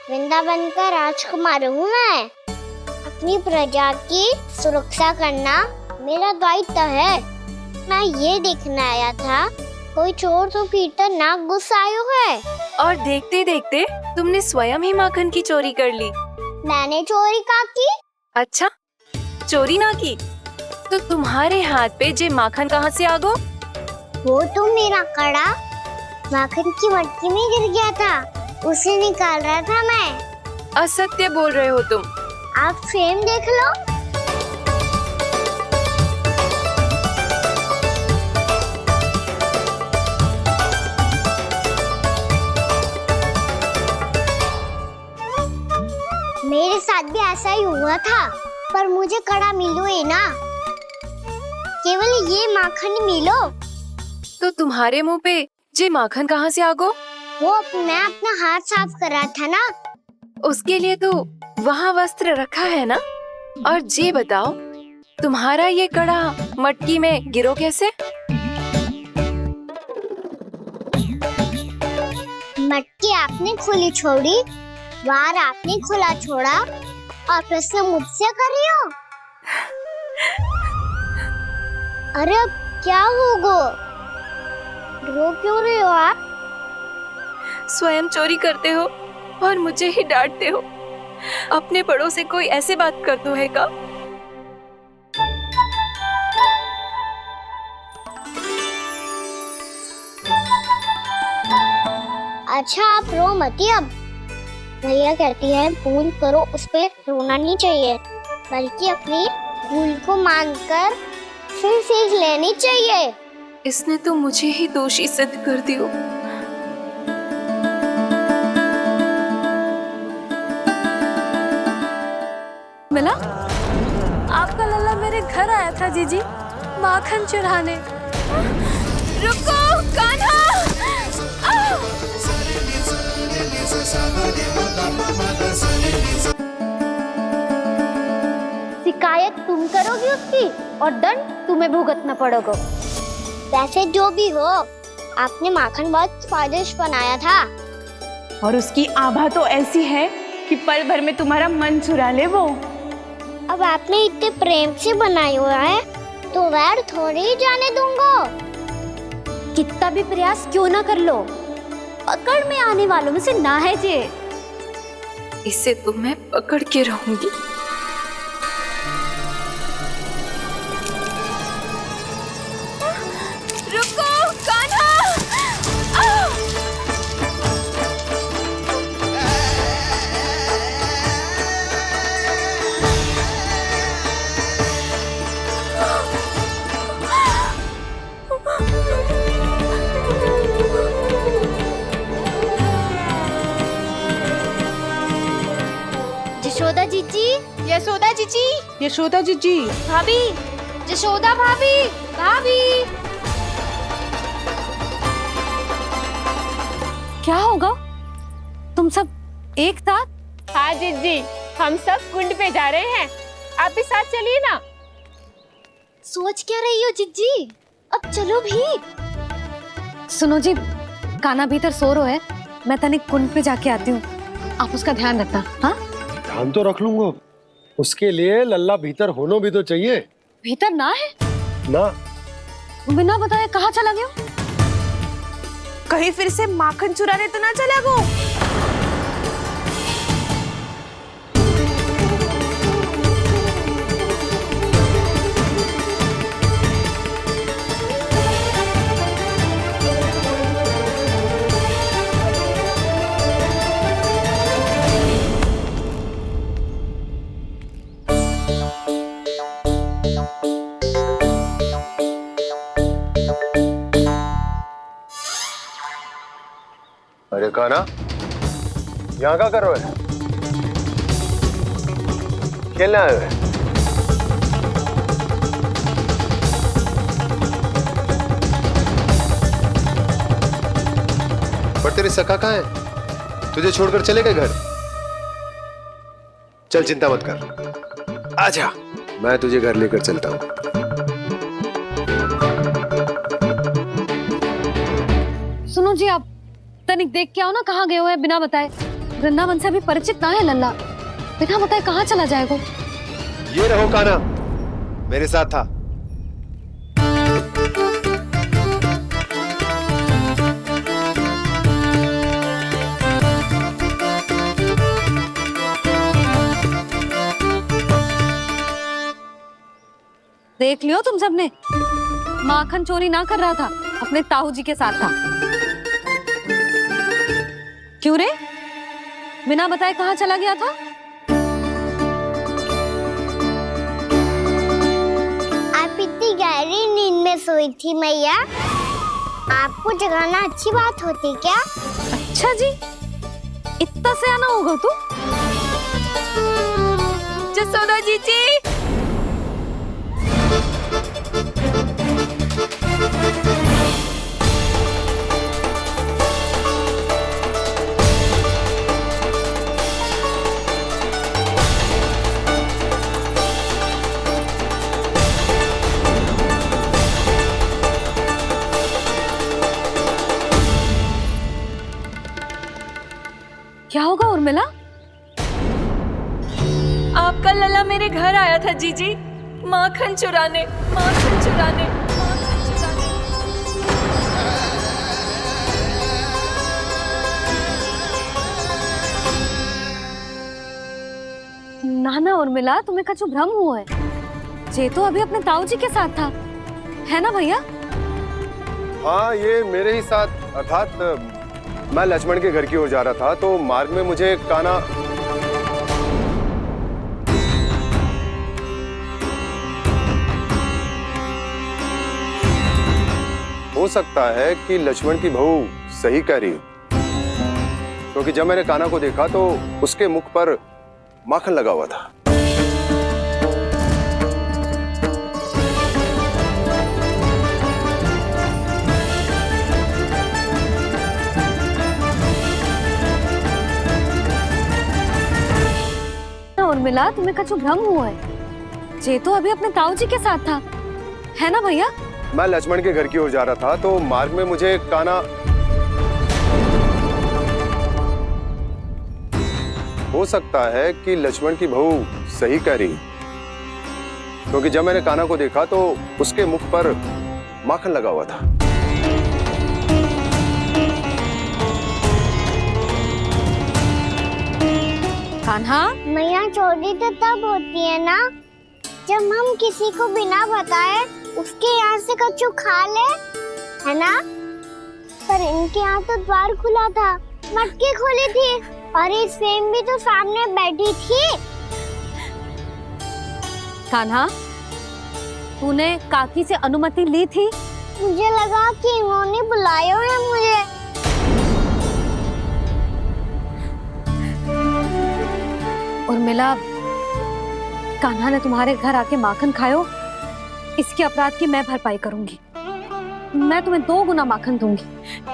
वृंदावन का राजकुमार हूँ मैं। अपनी प्रजा की सुरक्षा करना मेरा दायित्व है। मैं ये देखने आया था कोई चोर तो भीतर ना घुस आयो है। और देखते देखते तुमने स्वयं ही माखन की चोरी कर ली। मैंने चोरी का की? अच्छा, चोरी ना की तो तुम्हारे हाथ पे जे माखन कहाँ से आ गो? वो तो मेरा कड़ा माखन की मटकी में गिर गया था, उसे निकाल रहा था मैं। असत्य बोल रहे हो तुम। आप स्वयं देख लो। मेरे साथ भी ऐसा ही हुआ था, पर मुझे कड़ा मिलो है ना, केवल ये माखन मिलो। तो तुम्हारे मुंह पे जे माखन कहाँ से आ गो? वो मैं अपना हाथ साफ कर रहा था ना। उसके लिए तो वहाँ वस्त्र रखा है ना। और जे बताओ, तुम्हारा ये कड़ा मटकी में गिरो कैसे? मटकी आपने खुली छोड़ी, द्वार आपने खुला छोड़ा, और प्रश्न मुझसे कर रही हो? अरे अब क्या होगा? रो क्यों रहे हो आप? स्वयं चोरी करते हो और मुझे ही डांटते हो। अपने बड़ों से कोई ऐसे बात कर दो है का? अच्छा आप रो मती। अब भैया कहती है भूल करो, उस पे रोना नहीं चाहिए, बल्कि अपनी भूल को मानकर फिर सीख लेनी चाहिए। इसने तो मुझे ही दोषी सिद्ध कर दियो। मिला? आपका लल्ला मेरे घर आया था जीजी, माखन चुराने। रुको कान्हा! शिकायत तुम करोगी उसकी और दंड तुम्हें भुगतना पड़ेगा। वैसे जो भी हो, आपने माखन बहुत स्वादिष्ट बनाया था। और उसकी आभा तो ऐसी है कि पल भर में तुम्हारा मन चुरा ले वो। अब आपने इतने प्रेम से बनाया हुआ है तो वैर थोड़ी ही जाने दूंगा। कितना भी प्रयास क्यों ना कर लो, पकड़ में आने वालों में से ना है जे। इसे तो मैं पकड़ के रहूंगी। रुको कान्हा! यशोदा जीजी, यशोदा जीजी, यशोदा जीजी, भाभी, यशोदा भाभी, भाभी। क्या होगा? तुम सब एक साथ? हाँ जीजी, हम सब कुंड पे जा रहे हैं, आप भी साथ चलिए ना। सोच क्या रही हो जीजी? अब चलो भी। सुनो जी, कान्हा भीतर सो रहा है, मैं तनिक कुंड पे जाके आती हूँ, आप उसका ध्यान रखना। हाँ, ध्यान तो रख लूंगा। उसके लिए लल्ला भीतर होना भी तो चाहिए। भीतर ना है ना? बिना बताए कहाँ चला गया? कहीं फिर से माखन चुराने तो ना चला गो। अरे कान्हा, यहाँ क्या कर रहे हो? खेलने आए हुए? पर तेरे सखा कहाँ है? तुझे छोड़कर चले गए घर? चल चिंता मत कर, आजा, मैं तुझे घर लेकर चलता हूँ। सुनो जी, आप तनिक देख के आओ ना, कहाँ गए हुए हैं बिना बताए। वृंदावन से अभी परिचित ना है लल्ला, बिना बताए कहाँ चला जाएगा। ये रहो कान्हा, मेरे साथ था। देख लियो तुम सबने, माखन चोरी ना कर रहा था, अपने ताऊ जी के साथ था। क्यों रे, बिना बताए कहाँ चला गया था? आप इतनी गहरी नींद में सोई थी मैया, आपको जगाना अच्छी बात होती क्या? अच्छा जी, इतना सयाना होगा तू? जसोदा जीजी, क्या होगा उर्मिला? आपका लला मेरे घर आया था जीजी, माखन चुराने, माखन चुराने, माखन चुराने। ना ना उर्मिला, तुम्हें कछु भ्रम हुआ है। ये तो अभी अपने ताऊ जी के साथ था, है ना भैया? हाँ, ये मेरे ही साथ, अर्थात मैं लक्ष्मण के घर की ओर जा रहा था, तो मार्ग में मुझे कान्हा हो सकता है कि लक्ष्मण की बहू सही कह रही हो, क्योंकि जब मैंने कान्हा को देखा तो उसके मुख पर माखन लगा हुआ था। उर्मिला, तुम्हें कछु भ्रम हुआ है। ये तो अभी अपने ताऊ जी के साथ था, है ना भैया? मैं लक्ष्मण के घर की ओर जा रहा था, तो मार्ग में मुझे कान्हा हो सकता है कि लक्ष्मण की बहू सही कह रही, क्योंकि जब मैंने कान्हा को देखा तो उसके मुख पर माखन लगा हुआ था। कान्हा, मैया, चोरी तो तब होती है ना जब हम किसी को बिना बताए उसके यहाँ से कछु खा ले, है ना? पर इनके यहाँ तो द्वार खुला था, मटकी खुली थी और इस फेम भी तो सामने बैठी थी। कान्हा, तूने काकी से अनुमति ली थी? मुझे लगा कि इन्होंने बुलाया है मुझे। उर्मिला, कान्हा ने तुम्हारे घर आके माखन खायो, इसके अपराध की मैं भरपाई करूंगी। मैं तुम्हें 2 गुना माखन दूंगी।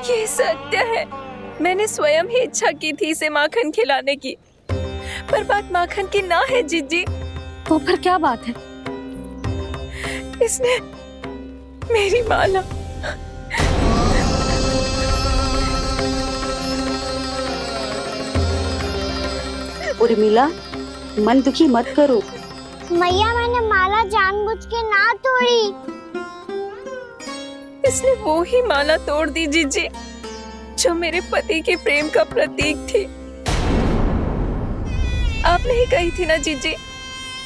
ये सत्य है, मैंने स्वयं ही इच्छा की थी इसे माखन खिलाने की, पर बात माखन की ना है जीजी। तो फिर क्या बात है? इसने मेरी माला उर्मिला, मन दुखी मत करो। मैया, मैंने माला जानबूझ के ना तोड़ी। इसने वो ही माला तोड़ दी जीजी जो मेरे पति के प्रेम का प्रतीक थी। आपने ही कही थी ना जीजी,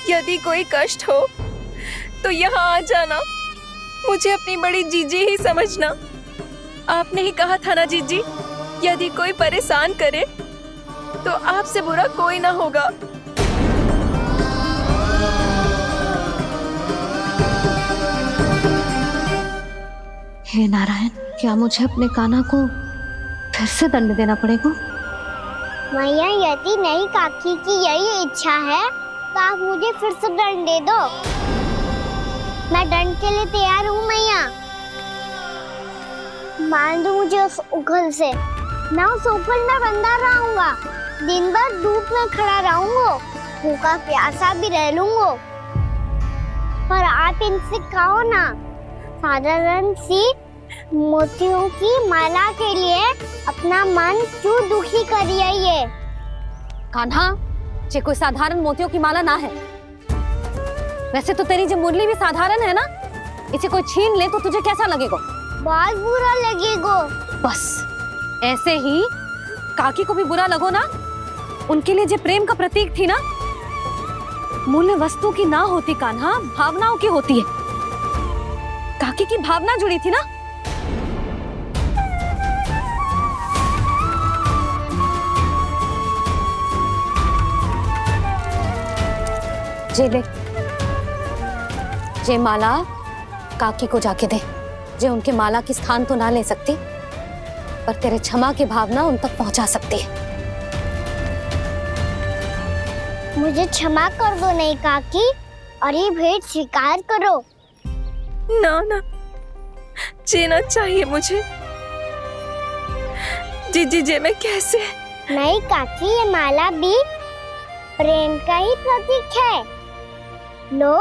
यदि कोई कष्ट हो तो यहाँ आ जाना, मुझे अपनी बड़ी जीजी ही समझना। आपने ही कहा था ना जीजी, यदि कोई परेशान करे तो आपसे बुरा कोई ना होगा। हे नारायण, क्या मुझे अपने कान्हा को फिर से दंड देना पड़ेगा। मैया यदि नहीं काकी की यही इच्छा है तो आप मुझे फिर से दंड दे दो। मैं दंड के लिए तैयार हूँ मैया। मान दो मुझे उस उखल से, मैं उस उखल में बंधा रहूंगा, दिन भर धूप में खड़ा रहूंगा, भूखा प्यासा भी रह लूंगा। पर आप इनसे कहो ना, साधारण सी मोतियों की माला के लिए अपना मन क्यों दुखी करिए ये। कान्हा, ये कोई साधारण मोतियों की माला ना है। वैसे तो तेरी जो मुरली भी साधारण है ना, इसे कोई छीन ले तो तुझे कैसा लगेगा? बहुत बुरा लगेगा। बस ऐसे ही काकी को भी बुरा लगो ना। उनके लिए जो प्रेम का प्रतीक थी ना, मूल्य वस्तु की ना होती कान्हा, भावनाओं की होती है। काकी की भावना जुड़ी थी ना। जे ले, जे माला काकी को जाके दे। जे उनके माला की स्थान तो ना ले सकती, पर तेरे क्षमा की भावना उन तक पहुंचा सकती है। मुझे क्षमा कर दो नहीं काकी, और ये भेंट स्वीकार करो। ना ना, जीना चाहिए मुझे। जी जे मैं कैसे? नहीं काकी, ये माला भी प्रेम का ही प्रतीक है। लो,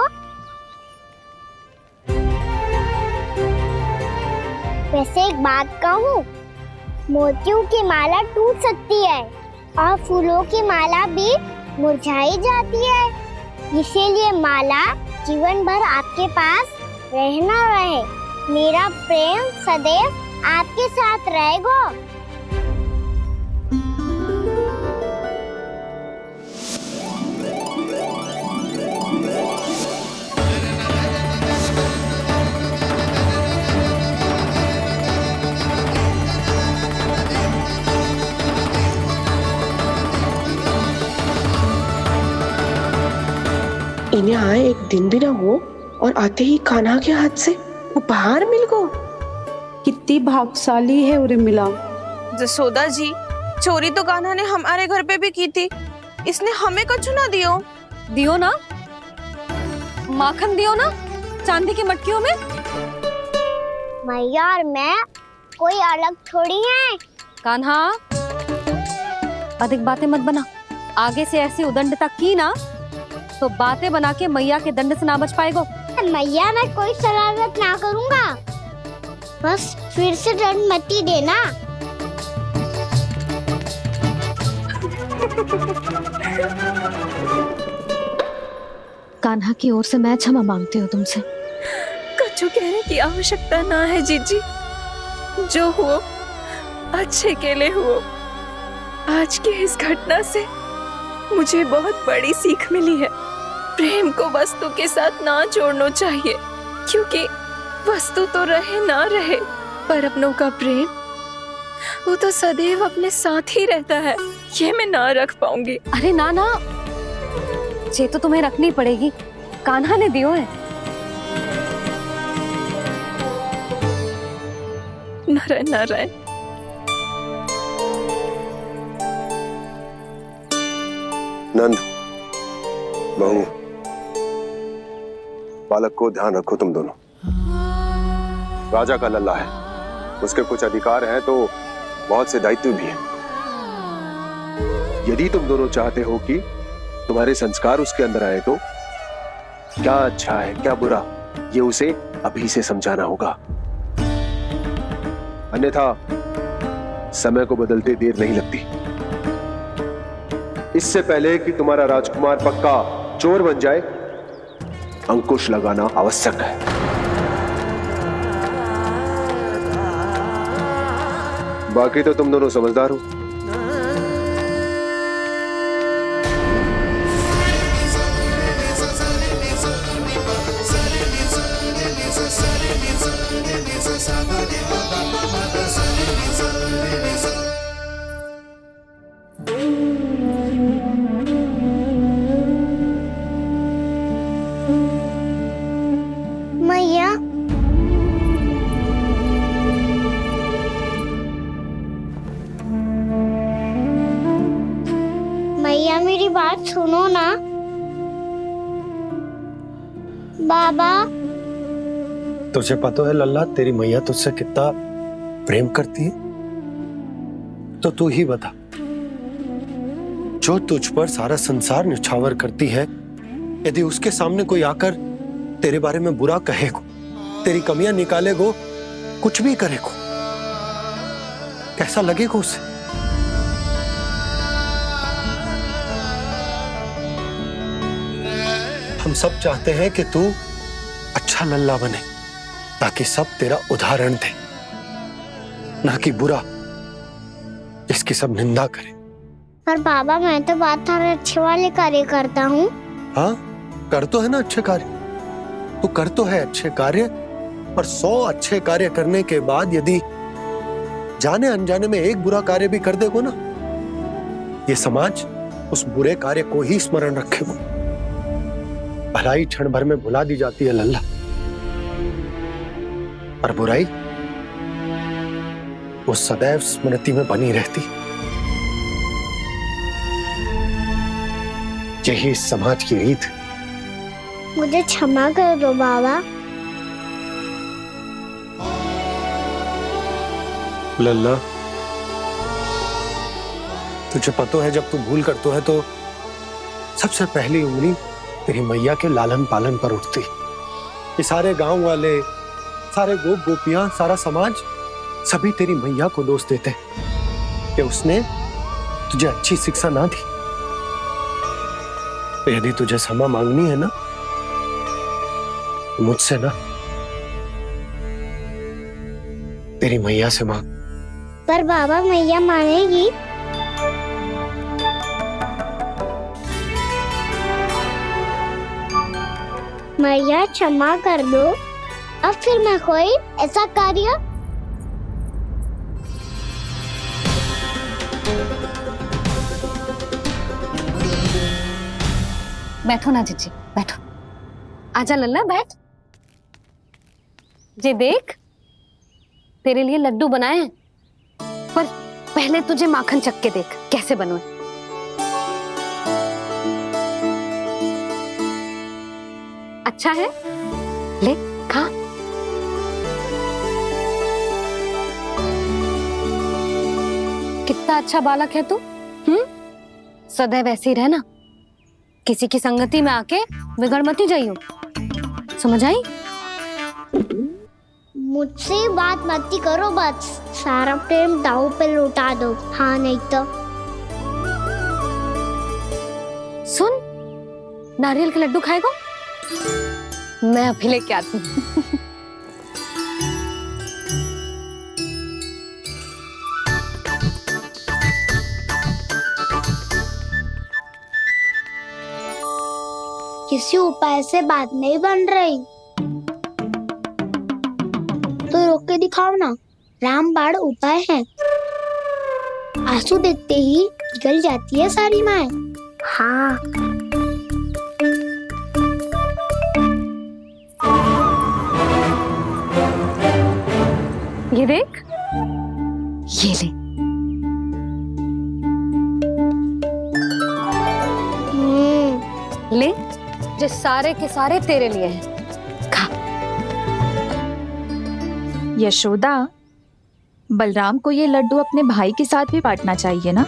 वैसे एक बात कहूँ, मोतियों की माला टूट सकती है और फूलों की माला भी मुरझाई जाती है। इसीलिए माला जीवन भर आपके पास रहना रहे। मेरा प्रेम सदैव आपके साथ रहेगा। इन्हें आए एक दिन भी ना हो और आते ही कान्हा के हाथ से उपहार मिल गो। कितनी भाग्यशाली है उर्मिला। जसोदा जी, चोरी तो कान्हा ने हमारे घर पे भी की थी। इसने हमें कछु ना दियो। दियो ना, माखन दियो ना, चांदी की मटकियों में। मैया और मैं कोई अलग थोड़ी हैं। कान्हा, अधिक बातें मत बना। आगे से ऐसी उदंडता की ना तो बातें बना के मैया के दंड से ना बच पाएगो। मैया, मैं कोई शरारत ना करूंगा, बस फिर से दंड मत ही देना। कान्हा की ओर से मैं क्षमा मांगती हूँ तुमसे। कछु कहने की आवश्यकता ना है जीजी। जो हुआ अच्छे के लिए हुआ। आज की इस घटना से मुझे बहुत बड़ी सीख मिली है। प्रेम को वस्तु के साथ ना जोड़ना चाहिए, क्योंकि वस्तु तो रहे ना रहे, पर अपनों का प्रेम वो तो सदैव अपने साथ ही रहता है। ये मैं ना रख पाऊंगी। अरे ना ना, ये तो तुम्हें रखनी पड़ेगी। कान्हा ने दियो है। नारायण नारायण। नंद, बहू, बालक को ध्यान रखो तुम दोनों। राजा का लल्ला है, उसके कुछ अधिकार हैं तो बहुत से दायित्व भी हैं। यदि तुम दोनों चाहते हो कि तुम्हारे संस्कार उसके अंदर आए तो क्या अच्छा है क्या बुरा, ये उसे अभी से समझाना होगा। अन्यथा समय को बदलते देर नहीं लगती। इससे पहले कि तुम्हारा राजकुमार पक्का चोर बन जाए, अंकुश लगाना आवश्यक है। बाकी तो तुम दोनों समझदार हो। मैया, सुनो ना। बाबा, तुझे पता है लल्ला, तेरी मैया तुझसे कितना प्रेम करती है? तो तू ही बता, जो तुझ पर सारा संसार न्यौछावर करती है, यदि उसके सामने कोई आकर तेरे बारे में बुरा कहेगो, तेरी कमियां निकालेगो, कुछ भी करेगो, कैसा लगेगा उसे? हम सब चाहते हैं कि तू अच्छा लल्ला बने, ताकि सब तेरा उदाहरण दे, ना कि बुरा जिसकी सब निंदा करे। पर बाबा, मैं तो बात हर अच्छे वाले कार्य करता हूँ। हाँ, कर तो है ना अच्छे कार्य, तू कर तो है अच्छे कार्य, पर 100 अच्छे कार्य करने के बाद यदि जाने अनजाने में एक बुरा कार्य भी कर देगो ना, ये समाज उस बुरे कार्य को ही स्मरण रखेगो। भलाई क्षण भर में भुला दी जाती है लल्ला, पर बुराई वो सदैव स्मृति में बनी रहती। यही इस समाज की रीत। मुझे क्षमा कर दो बाबा। लल्ला, तुझे पता है जब तू भूल करतो है तो सबसे पहली उंगली तेरी मैया के लालन पालन पर उठती। ये सारे गांव वाले, सारे गोप गोपियां, सारा समाज सभी तेरी मैया को दोष देते कि उसने तुझे अच्छी शिक्षा ना दी। तो यदि तुझे क्षमा मांगनी है ना, मुझसे ना, तेरी मैया से मांग। पर बाबा, मैया मानेगी? मैया क्षमा कर दो, अब फिर मैं कोई ऐसा कार्य। बैठो ना जीजी, बैठो। आजा लल्ला, बैठ। जे देख, तेरे लिए लड्डू बनाए हैं, पर पहले तुझे माखन चख के देख कैसे बनो। अच्छा है, ले खा। कितना अच्छा बालक है तू। सदैव ऐसे ही रहना, किसी की संगति में आके बिगड़ मत जाइयो, समझ आई? मुझसे बात मत करो, बस सारा प्रेम दाव पे लौटा दो। हाँ, नहीं तो सुन, नारियल के लड्डू खाएगा? मैं अभी लेके आती हूँ। किसी उपाय से बात नहीं बन रही तो रोक के दिखाओ ना। रामबाण उपाय है, आंसू देखते ही निकल जाती है सारी माए। हाँ, ये देख, ये ले। ले, जो सारे के सारे तेरे लिए हैं, खा। यशोदा, बलराम को ये लड्डू अपने भाई के साथ भी बांटना चाहिए ना।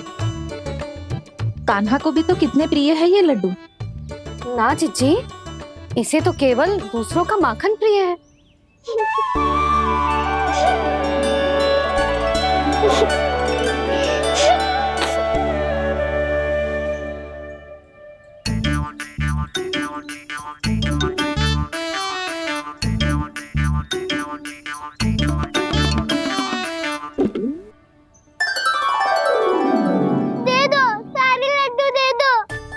कान्हा को भी तो कितने प्रिय है ये लड्डू। ना जीजी, इसे तो केवल दूसरों का माखन प्रिय है। दे दो, सारे लड्डू दे दो,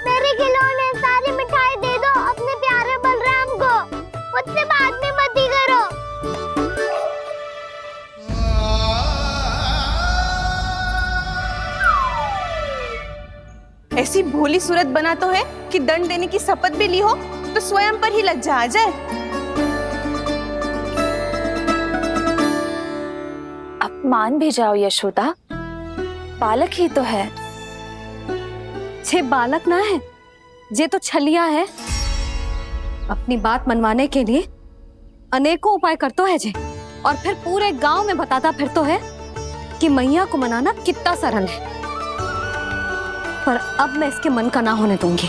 मेरे खिलौने, सारी मिठाई दे दो अपने प्यारे बलराम को। मुझसे बात में मत ही करो। ऐसी भोली सूरत बना तो है कि दंड देने की शपथ भी ली हो तो स्वयं पर ही लज्जा आ जाए। मान भी जाओ यशोदा, बालक ही तो है। छे बालक ना है ये तो छलिया है। अपनी बात मनवाने के लिए अनेकों उपाय करतो है जे, और फिर पूरे गांव में बताता फिरतो है कि मैया को मनाना कितना सरल है। पर अब मैं इसके मन का ना होने दूंगी।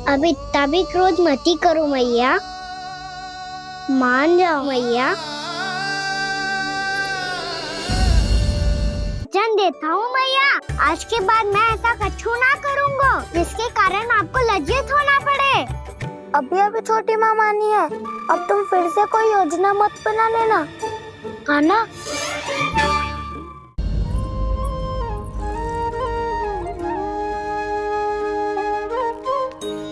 अब इतना भी क्रोध मती करो मैया, मान जाओ मैया। वचन देता हूँ मैया, आज के बाद मैं ऐसा कछु ना करूँगा जिसके कारण आपको लज्जित होना पड़े। अभी अभी छोटी माँ मानी है, अब तुम फिर से कोई योजना मत बना लेना, हाँ ना?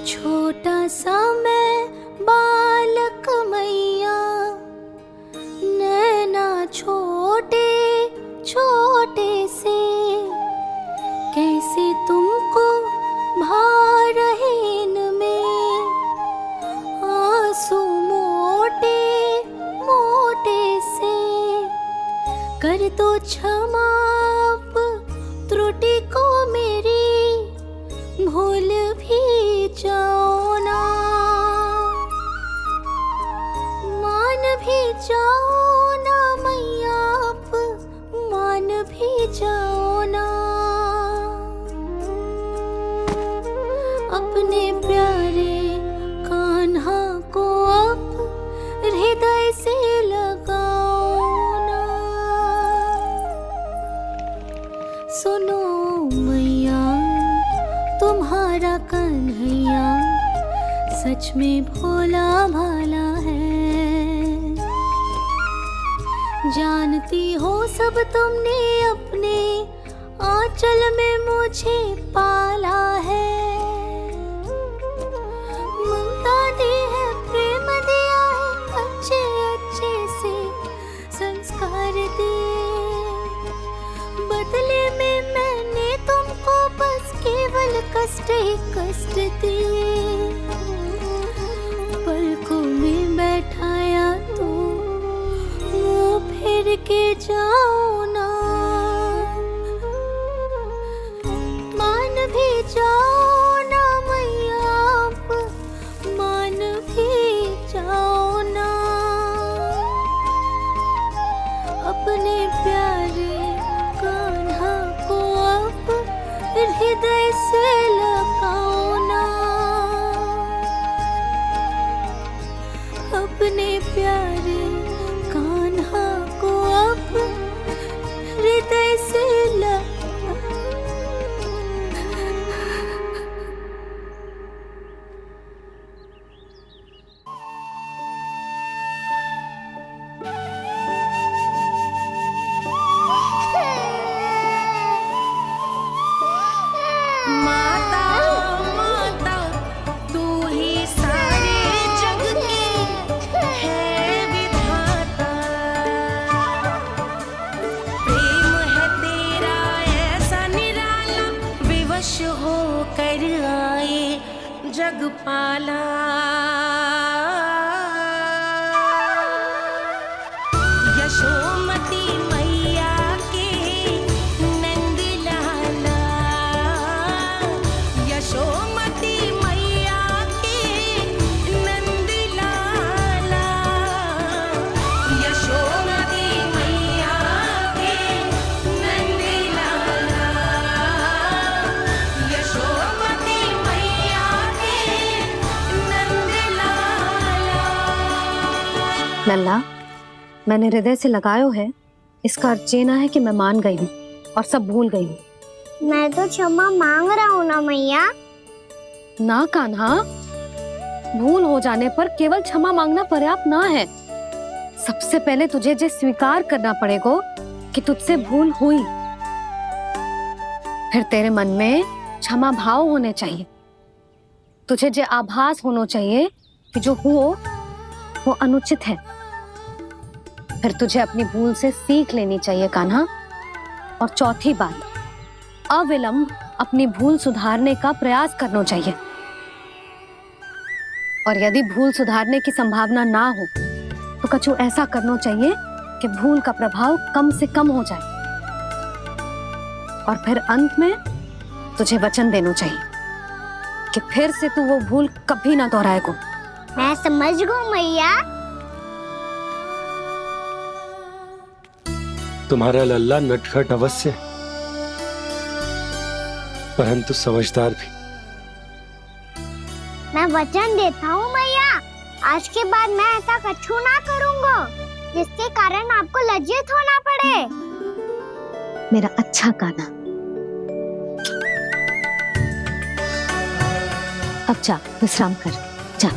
छोटा सा मैं बालक मैया, नैना छोटे छोटे से, कैसे तुमको भा रहे इनमें आंसू मोटे मोटे से। कर दो क्षमा त्रुटि को मेरी, भूल भी जाओ ना, मान भी जाओ ना मैया, आप मान भी जाओ ना। अपने प्यारे कान्हा को अब हृदय से लगाओ ना। सुनो मैया, तुम्हारा कन्हैया सच में भोला भाला है। जानती हो सब तुमने अपने आंचल में मुझे पाला है। ममता दी है, प्रेम दिया है, अच्छे अच्छे से संस्कार दिए। बदले में मैंने तुमको बस केवल कष्ट ही कष्ट दिए। पलकों में बैठाया तो मुंह फेर के जाओ ना, मान भी जाओ ना मैया, आप मान भी जाओ ना। अपने प्यारे कान्हा को अब हृदय से लगाओ ना। अपने प्यारे कान्हा को अब हृदय से जगपाला। यशोमती मैया के नंद लाला, यशोमती मैया के नंद लाला, यशोमती मैया के नंद लाला, यशोमती मैया के नंद लाला। लल्ला, मैंने हृदय से लगायो है, इसका अर्थ ये ना है कि मैं मान गई हूँ और सब भूल गई हूँ। मैं तो क्षमा मांग रहा हूँ ना मैया। ना कान्हा, भूल हो जाने पर केवल क्षमा मांगना पर्याप्त ना है। सबसे पहले तुझे जे स्वीकार करना पड़ेगा कि तुझसे भूल हुई, फिर तेरे मन में क्षमा भाव होने चाहिए। तुझे जे आभास होना चाहिए कि जो हुआ वो अनुचित है। फिर तुझे अपनी भूल से सीख लेनी चाहिए कान्हा। और चौथी बात, अविलंब अपनी भूल सुधारने का प्रयास करना चाहिए। और यदि भूल सुधारने की संभावना ना हो तो कछु ऐसा करना चाहिए कि भूल का प्रभाव कम से कम हो जाए, और फिर अंत में तुझे वचन देना चाहिए कि फिर से तू वो भूल कभी ना दोहराएगा। मैं समझ गई मैया। तुम्हारा लल्ला नटखट अवश्य है, परंतु समझदार भी। मैं वचन देता हूँ मैया, आज के बाद मैं ऐसा कछु ना करूँगा जिसके कारण आपको लज्जित होना पड़े। मेरा अच्छा कान्हा, अब जा विश्राम कर, जा।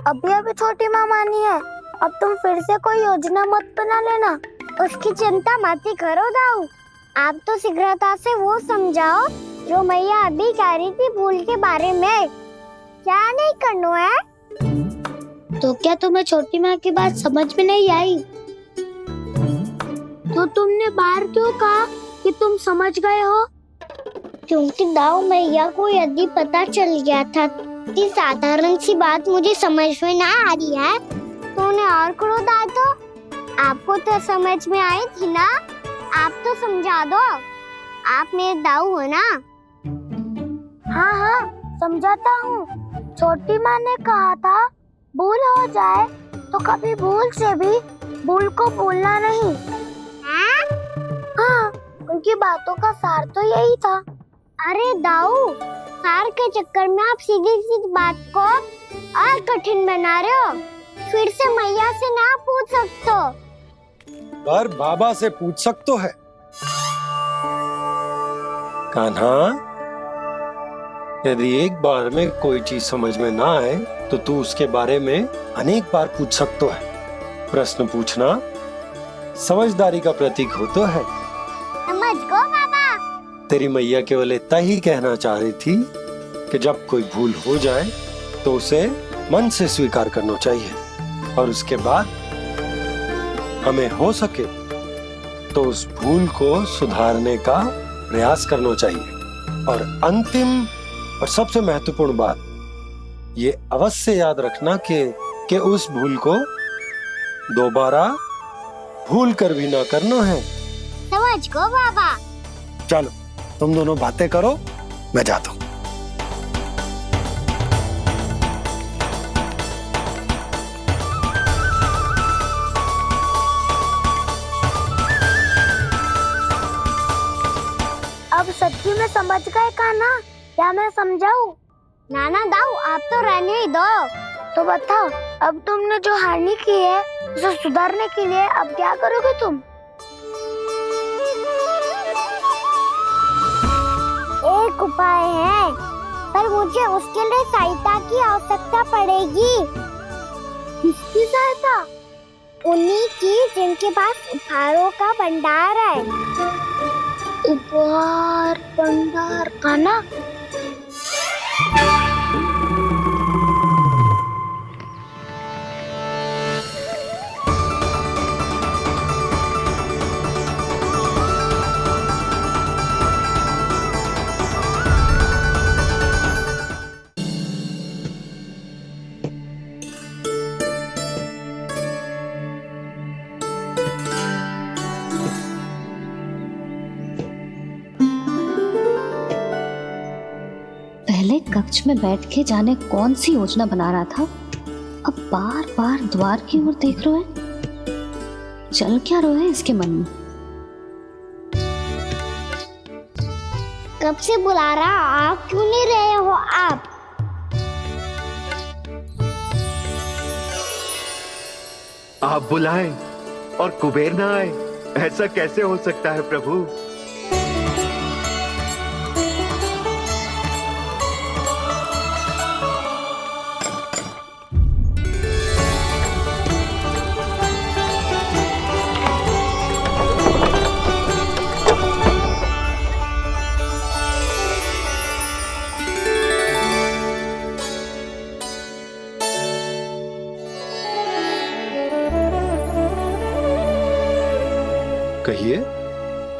अभी अभी छोटी माँ मानी है, अब तुम फिर से कोई योजना मत बना लेना। उसकी चिंता मत ही करो दाऊ, आप तो शीघ्रता से वो समझाओ जो मैया अभी कह रही थी भूल के बारे में। क्या नहीं करना है? तो क्या तुम्हें छोटी माँ की बात समझ में नहीं आई? तो तुमने बाहर क्यों कहा कि तुम समझ गए हो? क्योंकि दाऊ मैया को यदि पता चल गया था कि साधारण सी बात मुझे समझ में ना आ रही है तो उन्हें और क्रोध आया। तो आपको तो समझ में आई थी ना, आप तो समझा दो, आप मेरे दाऊ हो ना। हाँ हाँ समझाता हूँ। छोटी माँ ने कहा था भूल हो जाए तो कभी भूल से भी भूल को भूलना नहीं। हाँ उनकी बातों का सार तो यही था। अरे दाऊ, सार के चक्कर में आप सीधी सीधी बात को और कठिन बना रहे हो। फिर से मैया से ना पूछ सकते हो, पर बाबा से पूछ सकते है। कान्हा, यदि एक बार में कोई चीज समझ में ना आए तो तू उसके बारे में अनेक बार पूछ सकते है। प्रश्न पूछना समझदारी का प्रतीक होता है। समझ गो बाबा। तेरी मैया केवल इतना ही कहना चाह रही थी कि जब कोई भूल हो जाए तो उसे मन से स्वीकार करना चाहिए, और उसके बाद हमें हो सके तो उस भूल को सुधारने का प्रयास करना चाहिए। और अंतिम और सबसे महत्वपूर्ण बात ये अवश्य याद रखना कि उस भूल को दोबारा भूल कर भी ना करना है। समझ गो बाबा। चलो तुम दोनों बातें करो, मैं जाता हूँ। अब सच्ची में समझ गए कान्हा, क्या मैं समझाऊं? नाना दाऊ, आप तो रहने ही दो। तो बताओ, अब तुमने जो हानि की है उसे सुधारने के लिए अब क्या करोगे तुम? एक उपाय है, पर मुझे उसके लिए सहायता की आवश्यकता पड़ेगी। किसकी सहायता? उन्हीं की जिनके पास उपहारों का भंडार है। उपहार भंडार का ना? पहले कक्ष में बैठ के जाने कौन सी योजना बना रहा था, अब बार बार द्वार की ओर देख रहे हैं। चल क्या रहा है इसके मन में? कब से बुला रहा, आप क्यों नहीं रहे हो? आप बुलाएं और कुबेर ना आए, ऐसा कैसे हो सकता है प्रभु? कहिए,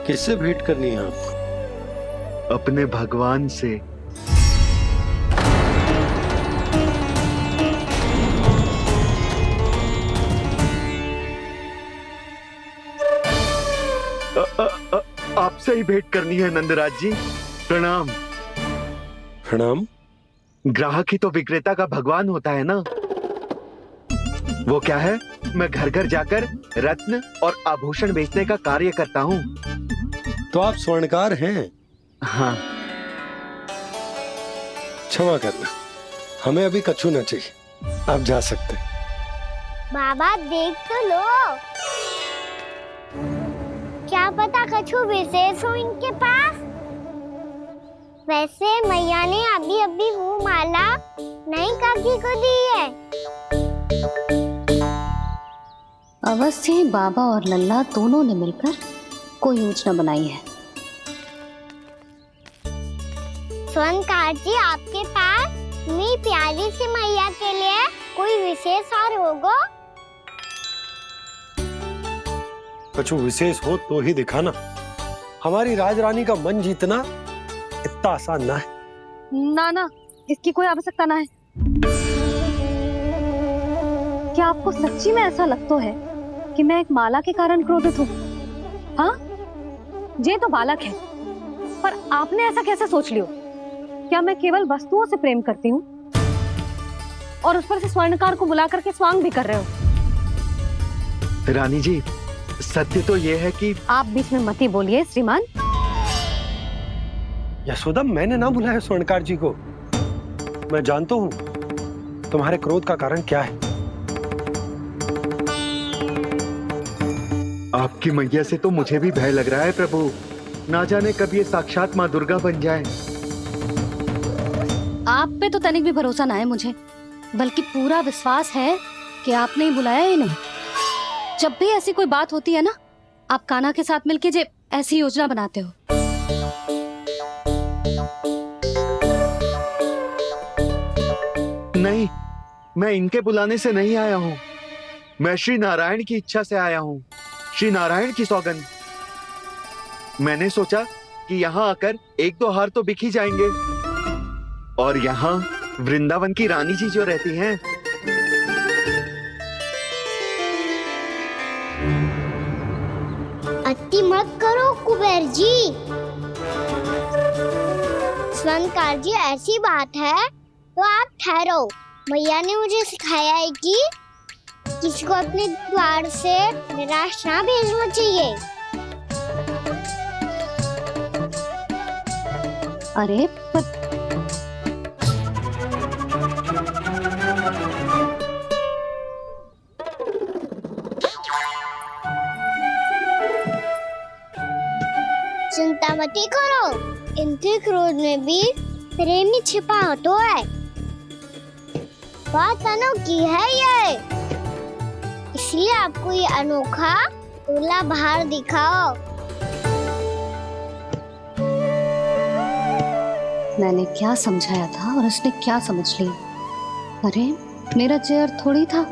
किससे भेंट करनी है आपको? अपने भगवान से। आपसे ही भेंट करनी है नंदराज जी। प्रणाम। प्रणाम। ग्राहक ही तो विक्रेता का भगवान होता है ना। वो क्या है, मैं घर घर जाकर रत्न और आभूषण बेचने का कार्य करता हूँ। तो आप स्वर्णकार हैं? हाँ। क्षमा करना, हमें अभी कछु न चाहिए, आप जा सकते हैं। बाबा देख तो लो, क्या पता कछु विशेष हो इनके पास। वैसे मैया ने अभी अभी वो माला नई काकी को दी है। अवश्य ही बाबा और लल्ला दोनों ने मिलकर कोई योजना बनाई है। स्वर्णकार जी, आपके पास मेरी प्यारी सी मैया के लिए कोई विशेष हार होगा? कछु विशेष हो तो ही दिखाना। हमारी राजरानी का मन जीतना इतना आसान ना है। ना, इसकी कोई आवश्यकता ना है। क्या आपको सच्ची में ऐसा लगता है कि मैं एक माला के कारण क्रोधित हूँ? हाँ, ये तो बालक है, पर आपने ऐसा कैसे सोच लियो? क्या मैं केवल वस्तुओं से प्रेम करती हूँ और उस पर से स्वर्णकार को बुला करके स्वांग भी कर रहे हो? रानी जी, सत्य तो ये है कि आप बीच में मत ही बोलिए श्रीमान। यशोदा, मैंने ना बुलाया स्वर्णकार जी को। मैं जानता हूँ तुम्हारे क्रोध का कारण क्या है। आपकी मैया से तो मुझे भी भय लग रहा है प्रभु। ना जाने कब ये साक्षात माँ दुर्गा बन जाए। आप पे तो तनिक भी भरोसा ना है मुझे, बल्कि पूरा विश्वास है कि आपने ही बुलाया ही नहीं। जब भी ऐसी कोई बात होती है ना, आप कान्हा के साथ मिलके जे ऐसी योजना बनाते हो। नहीं, मैं इनके बुलाने से नहीं आया हूँ। मैं श्री नारायण की इच्छा से आया हूँ, श्री नारायण की सौगंध। मैंने सोचा कि यहाँ आकर एक दो हार तो बिक ही जाएंगे। और यहाँ वृंदावन की रानी जी जो रहती हैं, अति मत करो कुबेर जी। स्वर्णकार जी, ऐसी बात है तो आप ठहरो। मैया ने मुझे सिखाया है कि किसी को अपने द्वार से निराश ना भेजना चाहिए। अरे पर चिंता मत करो, इनके क्रोध में भी प्रेम ही छिपा होता है। बात अनोखी है ये, इसलिए आपको ये अनोखा दूल्हा बाहर दिखाओ। मैंने क्या समझाया था और उसने क्या समझ लिया? अरे मेरा चेयर थोड़ी था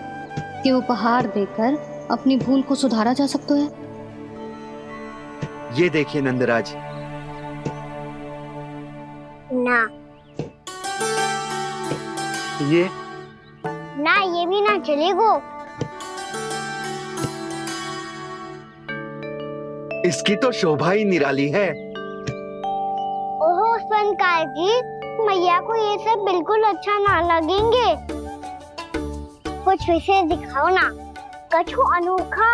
कि उपहार देकर अपनी भूल को सुधारा जा सकता है। ये देखिए नंदराज। ना ये ना, ये भी ना चलेगा। इसकी तो शोभा ही निराली है। ओहो स्वर्णकार जी, मैया को ये सब बिल्कुल अच्छा ना लगेंगे। कुछ विशेष दिखाओ ना, कछु अनोखा।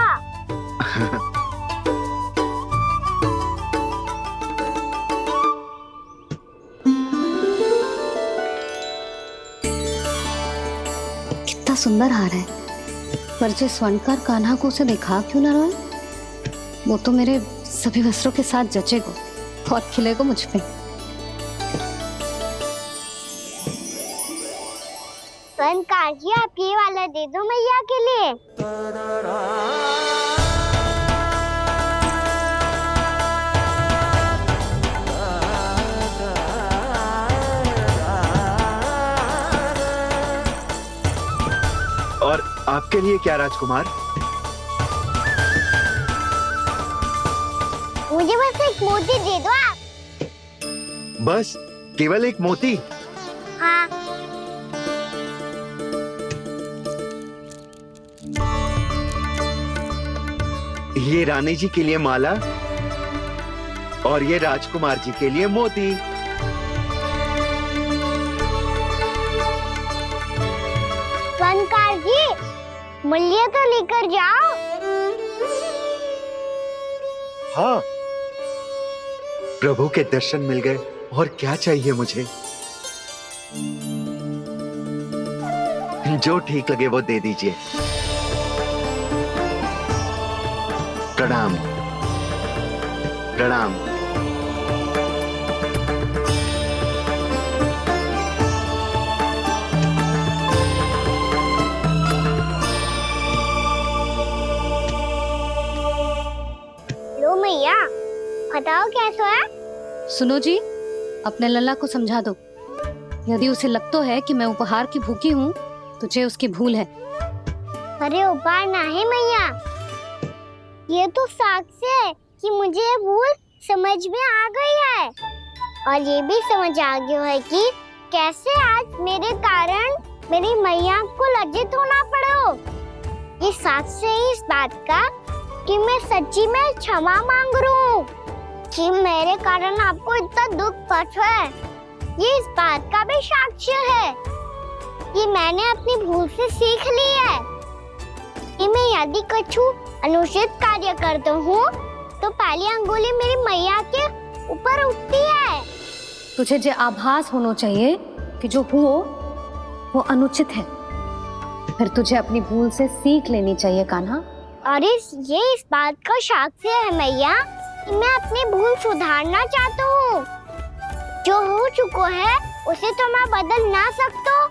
कितना सुंदर हार है, पर जो स्वर्णकार कान्हा को उसे दिखा क्यों ना रोए? वो तो मेरे सभी वस्त्रों के साथ जचेगा और खिलेगा मुझ पे। स्वर्णकार जी, आप ये वाला दे दो मैया के लिए। और आपके लिए क्या राजकुमार? मुझे बस एक मोती दे दो आप। बस केवल एक मोती? हाँ। ये रानी जी के लिए माला और ये राजकुमार जी के लिए मोती। फनकार जी, मूल्य तो लेकर जाओ। हाँ, प्रभु के दर्शन मिल गए और क्या चाहिए मुझे? जो ठीक लगे वो दे दीजिए। प्रणाम प्रणाम। लो मैया, बताओ कैसा है? सुनो जी, अपने लल्ला को समझा दो। यदि उसे लगता है कि मैं उपहार की भूखी हूँ, तुझे उसकी भूल है। अरे उपहार ना है मैया, ये तो साक्ष्य है कि मुझे ये भूल समझ में आ गई है और ये भी समझ आ गया है कि कैसे आज मेरे कारण मेरी मैया को लज्जित होना पड़ो। ये साक्ष्य है इस बात का कि मैं सच्ची में क्षमा मांग रहा हूँ कि मेरे कारण आपको इतना दुख पहुंचा है। ये इस बात का भी साक्ष्य है कि मैंने अपनी भूल से सीख ली है कि मैं यदि कुछ अनुचित कार्य करता हूँ तो पहली अंगुली मेरी मैया के ऊपर उठती है। तुझे जो आभास होना चाहिए कि जो हुआ वो अनुचित है, फिर तुझे अपनी भूल से सीख लेनी चाहिए कान्हा। और ये इस बात का साक्ष्य है मैया कि मैं अपनी भूल सुधारना चाहता हूँ। जो हो चुका है उसे तो मैं बदल ना सकता,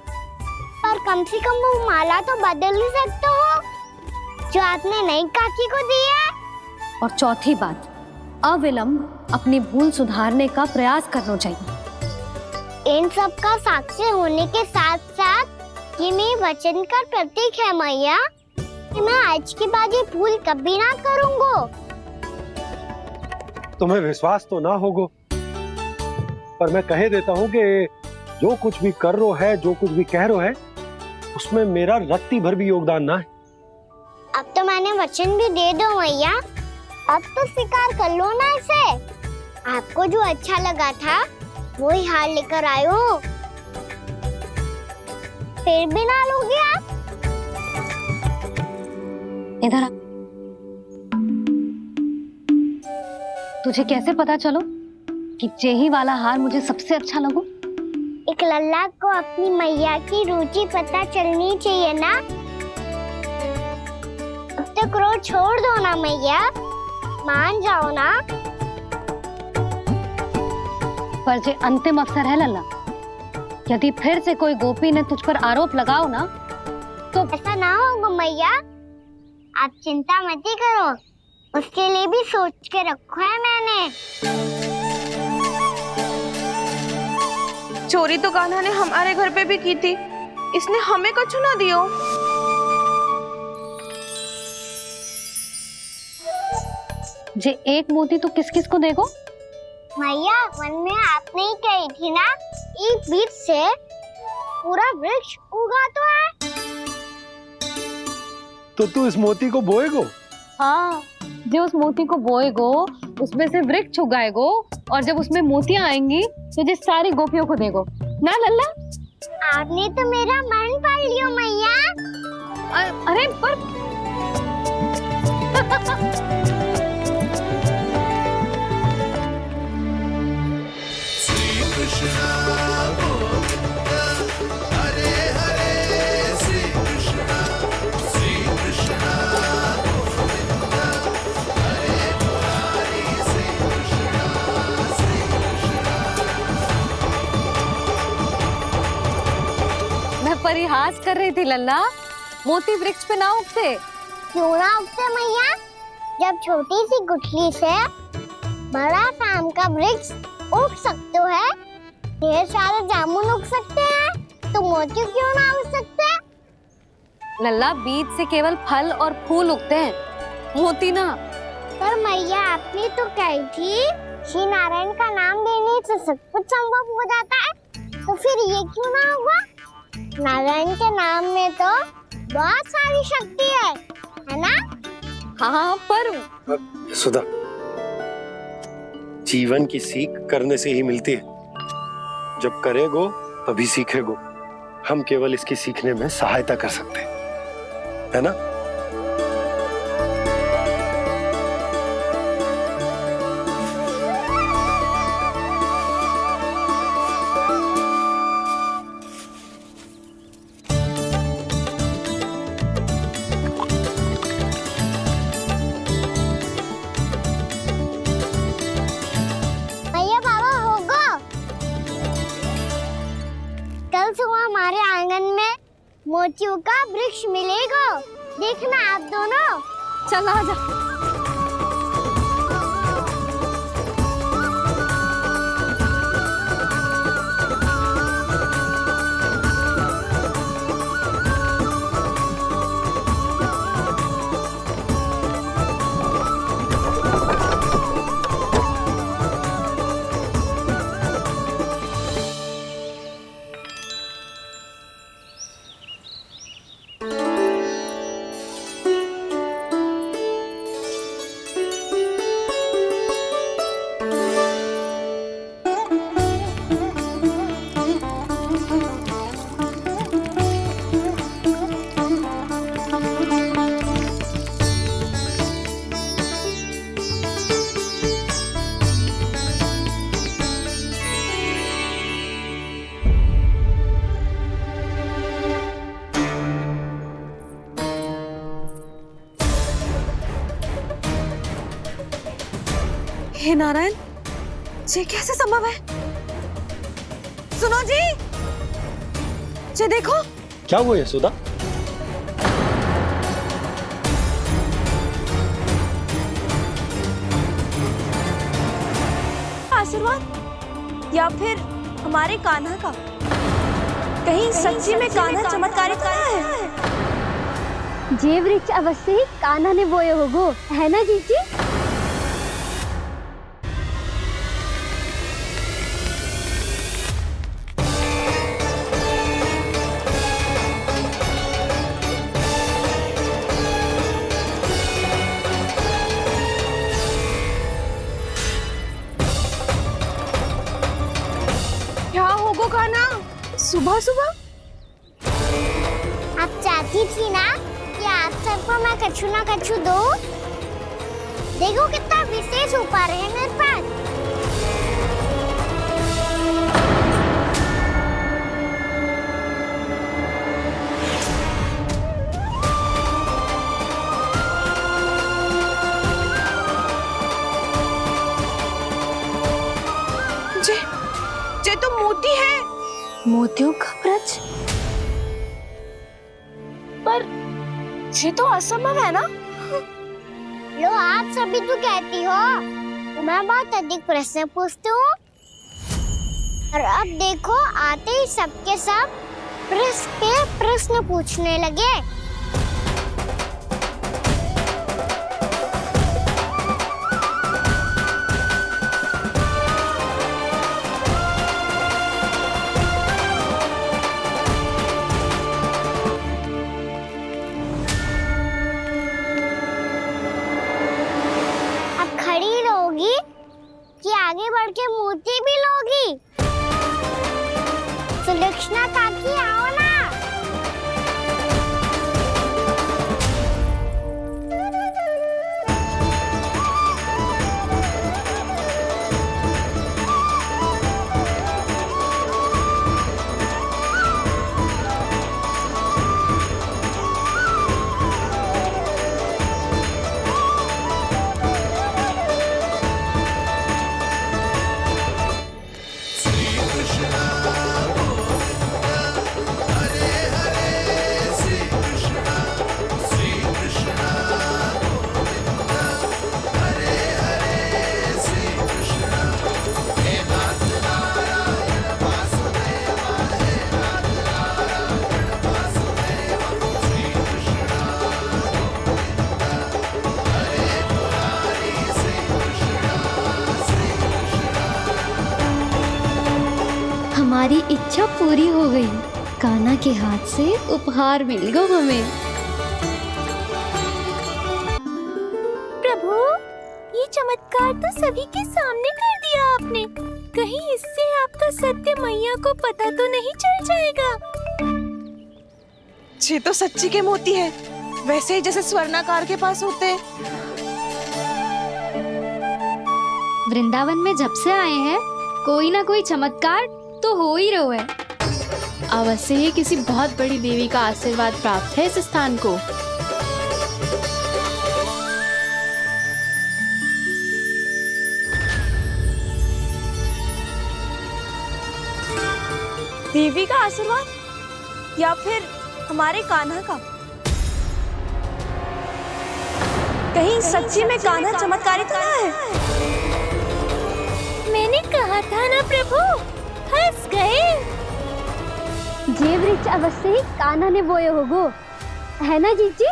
पर कम से कम वो माला तो बदल ही सकता हूँ जो आपने नई काकी को दी है। और चौथी बात, अविलंब अपनी भूल सुधारने का प्रयास करना चाहिए। इन सब का साक्ष्य होने के साथ साथ ये मेरे वचन का प्रतीक है मैया कि मैं आज के बाद ये भूल कभी ना करूँगा। तुम्हें विश्वास तो ना होगो, पर मैं कह देता हूँ कि जो कुछ भी कर रो है, जो कुछ भी कह रो है, उसमें मेरा रत्ती भर भी योगदान ना है। अब तो मैंने वचन भी दे दो मैया, अब तो स्वीकार कर लो ना इसे। आपको जो अच्छा लगा था वही हार लेकर आए हो, फिर भी ना लोगे आप? इधर आ। तुझे कैसे पता चलो कि जेही वाला हार मुझे सबसे अच्छा लगो? एक लल्ला को अपनी मैया की रुचि पता चलनी चाहिए ना। अब तो क्रोध छोड़ दो ना मैया, मान जाओ ना। पर जे अंतिम अवसर है लल्ला, यदि फिर से कोई गोपी ने तुझ पर आरोप लगाओ ना तो ऐसा ना होगा मैया, आप चिंता मत करो, उसके लिए भी सोच के रखा है मैंने। चोरी तो कान्हा ने हमारे घर पे भी की थी, इसने हमें कछु ना दियो। जे एक मोती तो किस किस को देगो? मैया, मन में आपने ही कही थी ना, एक बीज से पूरा वृक्ष उगा तो है। तो तू इस मोती को बोएगो? हाँ, जो उस मोती को बोएगो उसमें से वृक्ष उगाएगो और जब उसमें मोतियां आएंगी तो जो सारी गोपियों को देगो ना लल्ला। आपने तो मेरा मन पढ़ लियो मैया। अरे पर श्री कृष्ण गोविंद हरे हरे, श्री कृष्ण गोविंद हरे मुरारी, श्री मैं परिहास कर रही थी लल्ला, मोती वृक्ष पे ना उगते। क्यों ना उगते मैया? जब छोटी सी गुठली से बड़ा आम का वृक्ष उग सकते है, ढेर सारे जामुन उग सकते हैं, तो मोती क्यों ना उग सकते? लल्ला, बीज से केवल फल और फूल उगते हैं, मोती ना। पर मैया आपने तो कही थी श्री नारायण का नाम लेने से सब कुछ संभव हो जाता है, तो फिर ये क्यों ना हुआ? नारायण के नाम में तो बहुत सारी शक्ति है ना? हाँ पर सुधा, जीवन की सीख करने से ही मिलती है। जब करेगो तभी सीखेगो। हम केवल इसकी सीखने में सहायता कर सकते हैं, है ना? भैया बाबा होगो, कल सुबह हमारे आंगन में मोतियों का वृक्ष मिलेगा। देखना आप दोनों। चल आ जा। हे नारायण, ये कैसे संभव है? सुनो जी, ये देखो। क्या हुआ यशोदा? आशीर्वाद या फिर हमारे कान्हा का? कहीं सच्ची में कान्हा चमत्कारिक है? जे वृक्ष अवश्य ही कान्हा ने बोए होगो, है ना जीजी? क्या होगो कान्हा सुबह सुबह? आप चाहती थी ना कि आज सबको मैं कछु ना कछु दो। देखो कितना विशेष उपहार है मेरे पास। ये तो मोती है। मोतियों का ब्रज? पर ये तो असंभव है ना? लो आप सभी तो कहती हो, मैं बहुत अधिक प्रश्न पूछती हूँ, और अब देखो आते ही सबके सब प्रश्न पे प्रश्न पूछने लगे। खड़ी लोगी कि आगे बढ़ के मोती भी लोगी? सुलक्षणा काकी आओ ना। हमारी इच्छा पूरी हो गई। कान्हा के हाथ से उपहार मिल गया हमें। प्रभु, ये चमत्कार तो सभी के सामने कर दिया आपने। कहीं इससे आपका सत्य मैया को पता तो नहीं चल जाएगा? ये तो सच्ची के मोती है, वैसे ही जैसे स्वर्णाकार के पास होते हैं। वृंदावन में जब से आए हैं कोई ना कोई चमत्कार तो हो ही रहा है। अवश्य ही किसी बहुत बड़ी देवी का आशीर्वाद प्राप्त है इस स्थान को। देवी का आशीर्वाद या फिर हमारे कान्हा का? कहीं सच्ची में कान्हा चमत्कारी तो ना है? मैंने कहा था ना प्रभु, फंस गए। जे वृक्ष अवश्य ही कान्हा ने बोए होगो, है ना जीजी?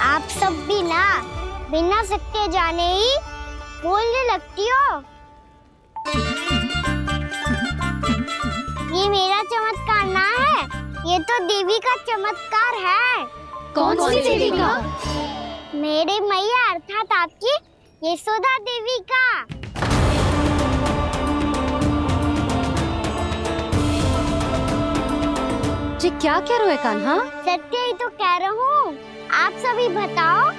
आप सब भी ना बिना सत्य जाने ही बोलने लगती हो। ये मेरा चमत्कार ना है, ये तो देवी का चमत्कार है। कौन सी देवी का? मेरे मैया अर्थात आपकी यशोदा देवी का। जी क्या कह रहे हो कान्हा? सत्य ही तो कह रहा हूँ। आप सभी बताओ,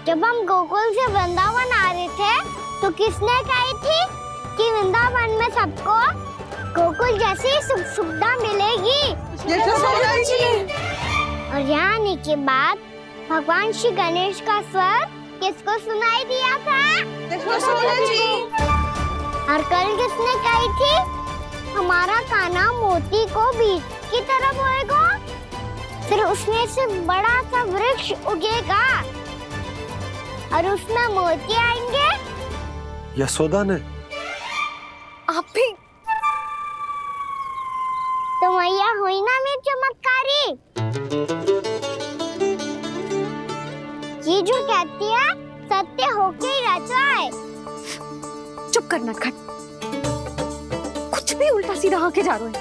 जब हम गोकुल से वृंदावन आ रहे थे तो किसने कही थी कि वृंदावन में सबको गोकुल जैसी सुख सुविधा मिलेगी? यशोदा जी। और यहाँ आने के बाद भगवान श्री गणेश का स्वर किसको सुनाई दिया था? यशोदा जी। और कल किसने कही थी हमारा कान्हा मोती को बीज की तरफ होएगा, फिर उसमें से बड़ा सा वृक्ष उगेगा और उसमें मोती आएंगे? यशोदा ने? आप भी तो मैया हुई ना मेरी चमत्कारी। ये जो कहती है सत्य होके ही रहता है। चुप कर नटखट, कुछ भी उल्टा सीधा आके जा रहे हैं।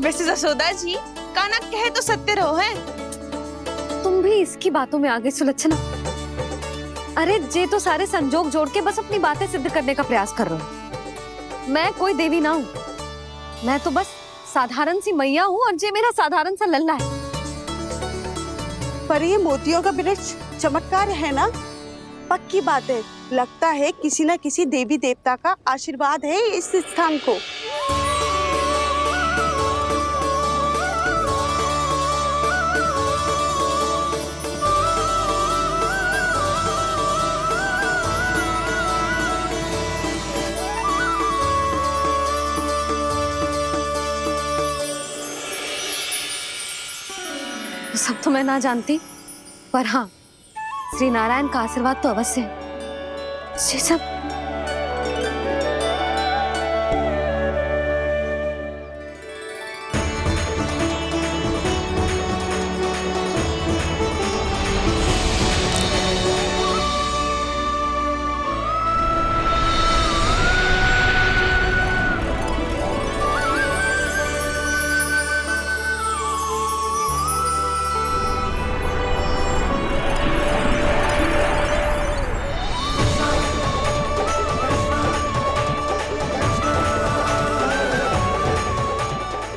वैसे यशोदा जी, कान्हा कहे तो सत्य रहो है। तुम भी इसकी बातों में आगे सुलझना। अरे जे तो सारे संजोग जोड़ के बस अपनी बातें सिद्ध करने का प्रयास कर रहे हो। मैं कोई देवी ना हूँ, मैं तो बस साधारण सी मैया हूँ और जे मेरा साधारण सा लल्ला है। पर ये मोतियों का वृक्ष चमत्कार है ना? पक्की बात है, लगता है किसी न किसी देवी देवता का आशीर्वाद है इस स्थान को। सब तो मैं ना जानती, पर हाँ, श्री नारायण का आशीर्वाद तो अवश्य है। ये सब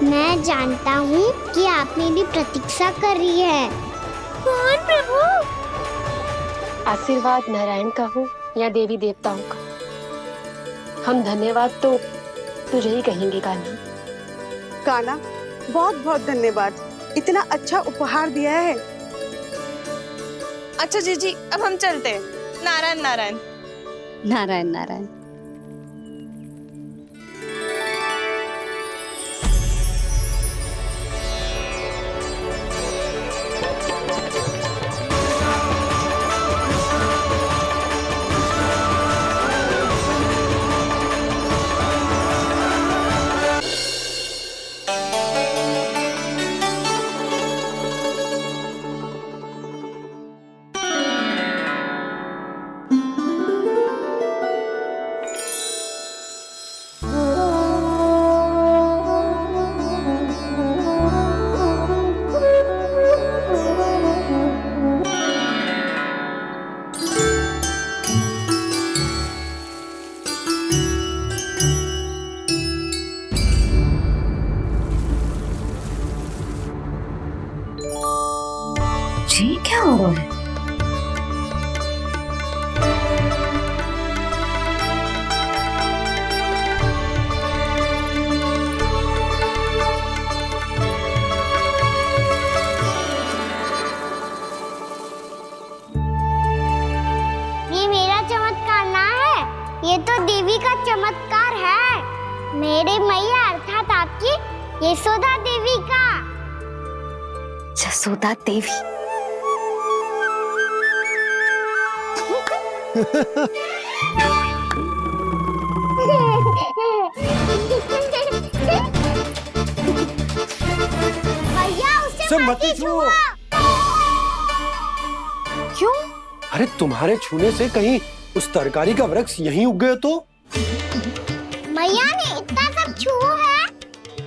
मैं जानता हूँ कि आप मेरी प्रतीक्षा कर रही है। कौन प्रभु? आशीर्वाद नारायण का हो या देवी देवताओं का, हम धन्यवाद तो तुझे ही कहेंगे कान्हा। कान्हा, बहुत बहुत धन्यवाद, इतना अच्छा उपहार दिया है। अच्छा जीजी, अब हम चलते हैं। नारायण नारायण। नारायण नारायण। जी क्या हो रहा है? ये मेरा चमत्कार ना है, ये तो देवी का चमत्कार है। मेरे मैया अर्थात आपकी यशोदा देवी का। जसोदा देवी। भैया उसे सब मत मत छुओ। क्यों? अरे तुम्हारे छूने से कहीं उस तरकारी का वृक्ष यहीं उग गए तो? मैया ने इतना सब छुआ है,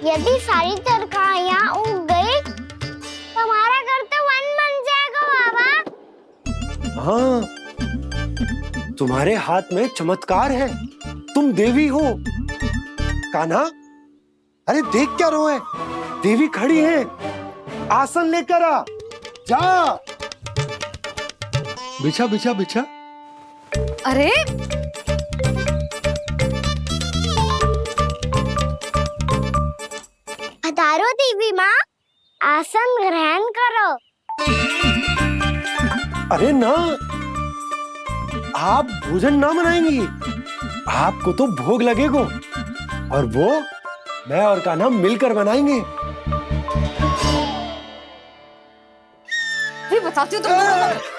यदि सारी तरकारियां उग गई तो हमारा घर तो वन बन जाएगा बाबा। हाँ, तुम्हारे हाथ में चमत्कार है, तुम देवी हो। कान्हा, अरे देख क्या रहो है, देवी खड़ी है, आसन लेकर आ, जा। बिछा बिछा बिछा। अरे पधारो देवी माँ, आसन ग्रहण करो। अरे ना, आप भोजन ना मनाएंगी, आपको तो भोग लगेगा और वो मैं और कान्हा मिलकर बनाएंगे। फिर बताती हूँ तुमको।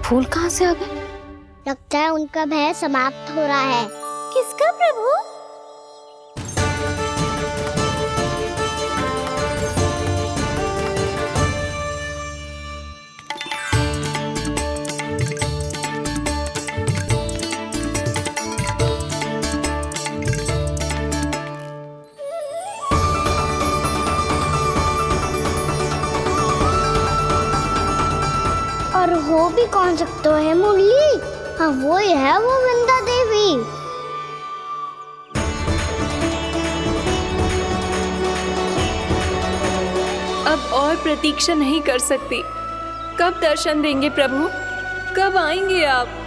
फूल कहाँ से आ गए? लगता है उनका भय समाप्त हो रहा है। किसका प्रभु? और हो भी कौन सकता है मुरली? हाँ वो ही है, वो वृंदा देवी। अब और प्रतीक्षा नहीं कर सकती। कब दर्शन देंगे प्रभु? कब आएंगे आप?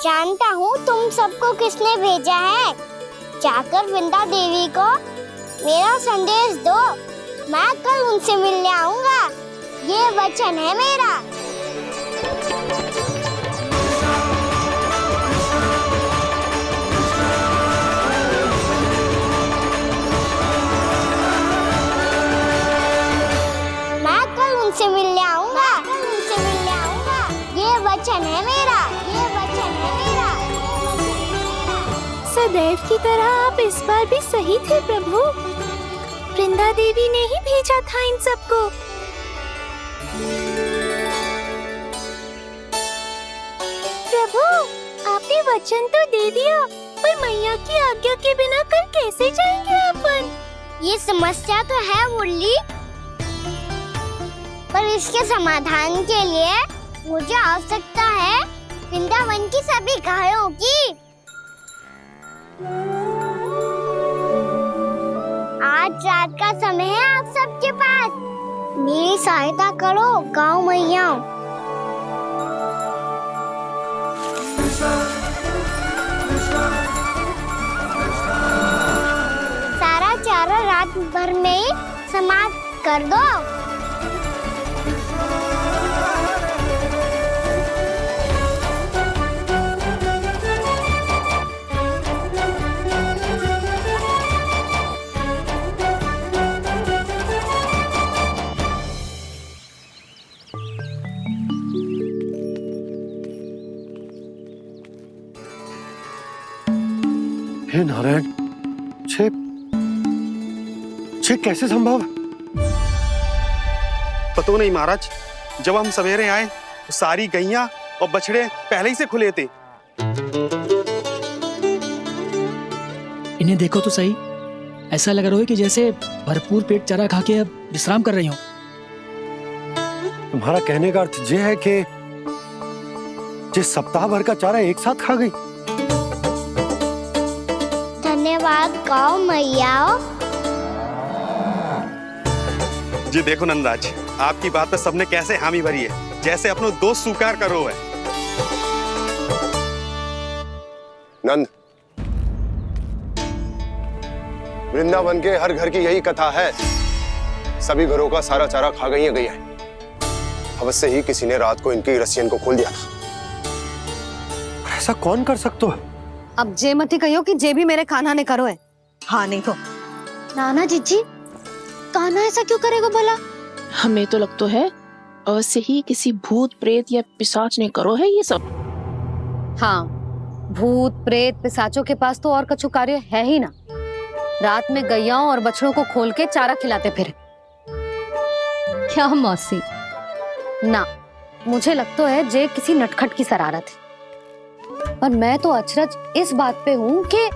जानता हूँ तुम सबको किसने भेजा है। जाकर वृंदा देवी को मेरा संदेश दो, मैं कल उनसे मिलने आऊंगा, ये वचन है मेरा। मैं कल उनसे मिलने आऊंगा, ये वचन है मेरा, ये वचन है मेरा। सदैव की तरह आप इस बार भी सही थे प्रभु। वृंदा देवी ने ही भेजा था इन सबको। प्रभु, आपने वचन तो दे दिया, पर मैया की आज्ञा के बिना कल कैसे जाएंगे अपन? ये समस्या तो है मुरली, पर इसके समाधान के लिए मुझे आवश्यकता है वृंदावन की सभी गायों की। आज रात का समय है आप सबके पास, मेरी सहायता करो गाँव मैया। सारा चारा रात भर में समाप्त कर दो। हे नारायण, छे कैसे संभव? पता नहीं महाराज, जब हम सवेरे आए तो सारी गैया और बछड़े पहले ही से खुले थे। इन्हें देखो तो सही, ऐसा लग रहा है कि जैसे भरपूर पेट चारा खा के अब विश्राम कर रही हो। तुम्हारा कहने का अर्थ यह है कि जिस सप्ताह भर का चारा एक साथ खा गई। धन्यवाद गौ मैया। जी देखो नंदराज, आपकी बात पर सबने कैसे हामी भरी है, जैसे अपनो दोस्त स्वीकार करो है। नंद, वृंदावन के हर घर की यही कथा है। सभी घरों का सारा चारा खा गई है। अवश्य ही किसी ने रात को इनकी रस्सियन को खोल दिया था। ऐसा कौन कर सकता है? अब जे मत ही कहियो कि जे भी मेरे कान्हा ने करो है। हाँ नहीं तो नाना जीजी, कान्हा ऐसा क्यों करेगा भला? हमें तो लगता है अवश्य ही किसी भूत प्रेत या पिशाच ने करो है ये सब। हाँ, भूत प्रेत पिशाचों के पास तो और कछु कार्य है ही ना। रात में गैयाओं और बछड़ों को खोल के चारा खिलाते फिर। क्या मौसी? ना, मुझे लगता है जे किसी नटखट की शरारत है। और मैं तो अचरज इस बात पे हूँ कि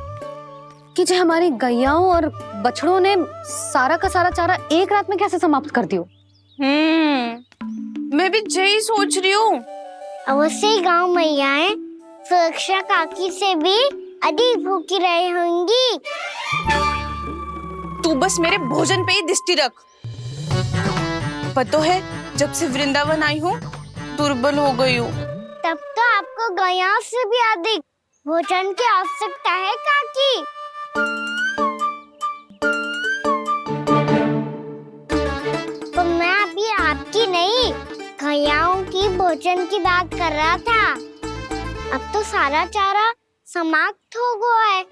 जो हमारी गैयाओं और बछड़ों ने सारा का सारा चारा एक रात में कैसे समाप्त कर दियो। मैं भी यही सोच रही हूँ। अवश्य ही गाँव मैयाएं सुरक्षा काकी से भी अधिक भूखी रही होंगी। तू बस मेरे भोजन पे ही दृष्टि रख। पता है, जब से वृंदावन आई हूँ दुर्बल हो गई हूँ। तब तो आपको गैयाओं से भी अधिक भोजन की आवश्यकता है काकी। तो मैं अभी आपकी नहीं, गैयाओं की भोजन की बात कर रहा था। अब तो सारा चारा समाप्त हो गया है।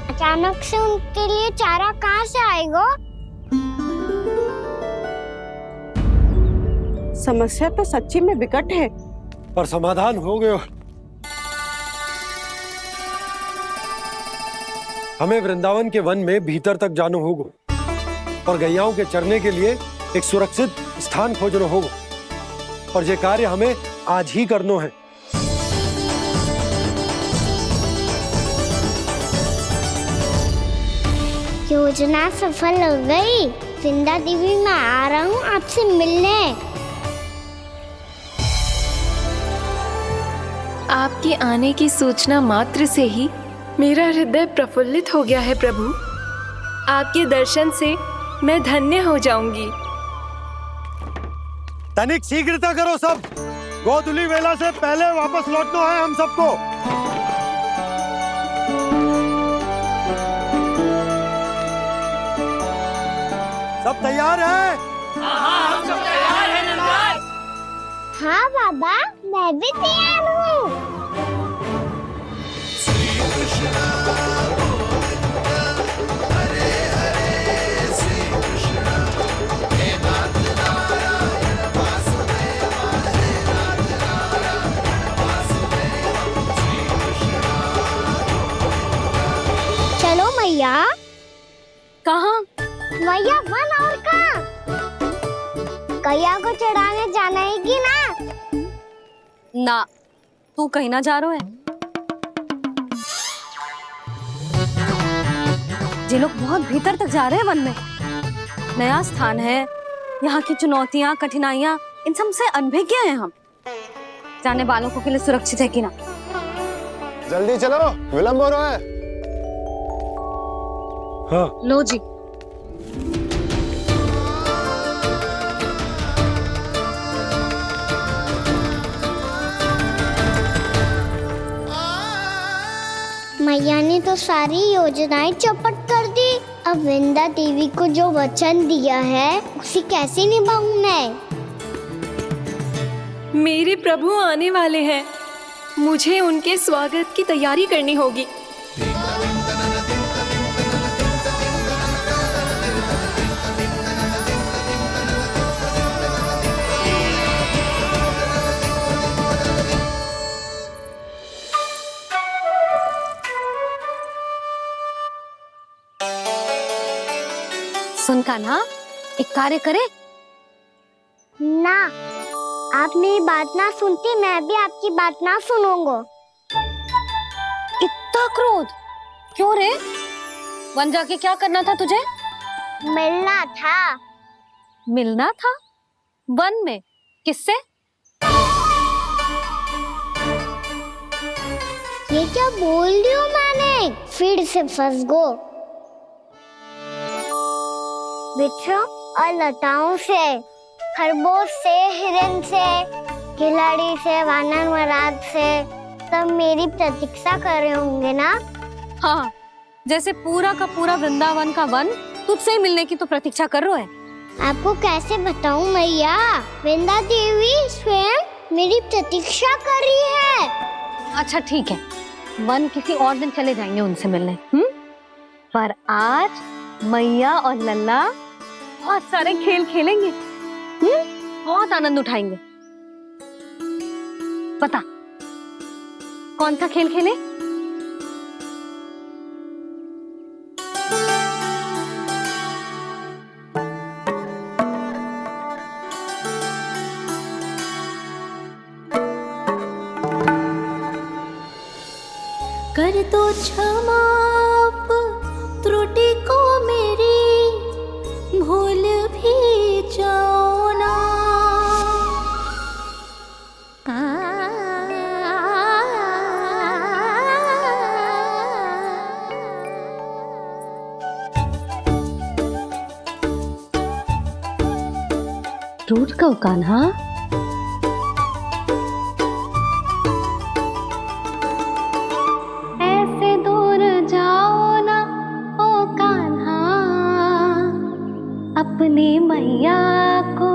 अचानक से उनके लिए चारा कहाँ से आएगा? समस्या तो सच्ची में विकट है, पर समाधान हो गयो। हमें वृंदावन के वन में भीतर तक जाना होगा और गैयाओं के चरने के लिए एक सुरक्षित स्थान खोजना होगा। और ये कार्य हमें आज ही करना है। योजना सफल हो गई। वृंदा देवी, मैं आ रहा हूँ आपसे मिलने। आपके आने की सूचना मात्र से ही मेरा हृदय प्रफुल्लित हो गया है प्रभु। आपके दर्शन से मैं धन्य हो जाऊंगी। तनिक शीघ्रता करो सब, गोधुली वेला से पहले वापस लौटना है हम सबको। सब तैयार है? हाँ, हम सब तैयार हैं नंदराज। हाँ बाबा, मैं भी तैयार हूँ। चलो मैया। कहाँ? मैया वन और कहाँ? गैया को चढ़ाने जाना है कि ना? ना, तू कहीं ना जा रहा है। जे लोग बहुत भीतर तक जा रहे हैं वन में, नया स्थान है, यहाँ की चुनौतियाँ कठिनाइयाँ इन सब से अनभिज्ञ हैं हम। जाने वालों को के लिए सुरक्षित है कि ना? जल्दी चलो, विलंब हो रहा है। हाँ। लो जी। मैया ने तो सारी योजनाएं चौपट कर दी। अब वृंदा देवी को जो वचन दिया है उसे कैसे निभाऊं मैं? मेरे प्रभु आने वाले हैं, मुझे उनके स्वागत की तैयारी करनी होगी। कान्हा, एक कार्य करे ना। आप मेरी बात ना सुनती, मैं भी आपकी बात ना सुनूंगा। इतना क्रोध क्यों रे? वन जाके क्या करना था तुझे? मिलना था। मिलना था? वन में? किससे? ये क्या बोल रही हूँ मैंने? फिर से फंस गो। बिच्छू और लताओं से, खरगोश से, हिरन से, खिलाड़ी से, वानर महाराज से, सब मेरी प्रतीक्षा कर रहे होंगे ना? हाँ, जैसे पूरा का पूरा वृंदावन का वन तुझसे ही मिलने की तो प्रतीक्षा कर रहा है। आपको कैसे बताऊं मैया? वृंदा देवी स्वयं मेरी प्रतीक्षा कर रही है। अच्छा ठीक है, वन किसी और दिन चले जाएंगे उनसे मिलने, पर आज मैया और लल्ला बहुत सारे खेल खेलेंगे, बहुत आनंद उठाएंगे। पता कौन सा खेल खेले? कर दो क्षमा त्रुटि को मेरी, भूल भी जाओ ना। रूठ कब कान्हा? ऐसे दूर जाओ ना ओ कान्हा, अपनी मैया को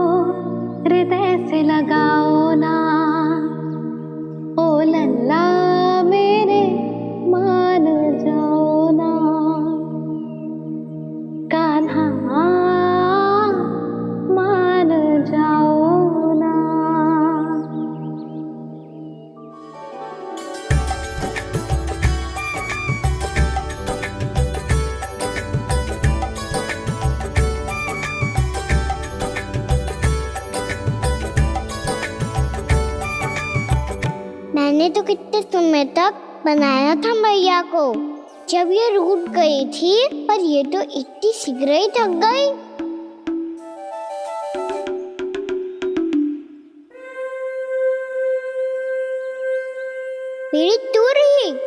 हृदय से लगाओ ना। ओ लल्ला मेरे मान जाओ ना, कान्हा मान जाओ ना। मैंने तो कितने समय तक बनाया था मैया को, जब ये रूठ गई थी, पर ये तो इतनी शीघ्र ही थक गई। मेरी दूर ही।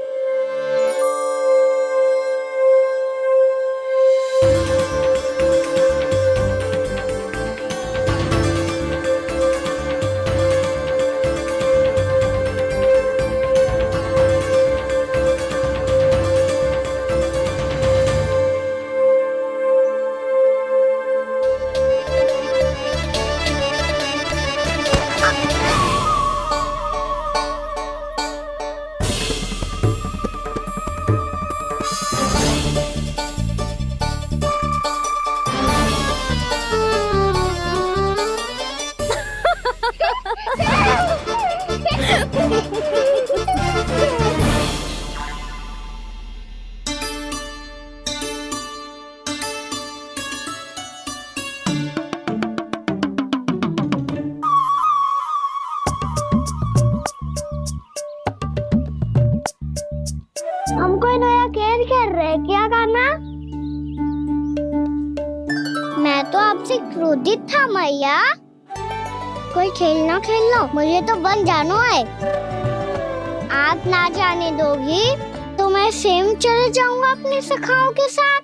हम कोई नया खेल खेल रहे क्या कान्हा? मैं तो आपसे क्रोधित था मैया। कोई खेलना खेल लो, मुझे तो वन जाना है। आप ना जाने दोगी तो मैं स्वयं चले जाऊंगा अपने सखाओं के साथ।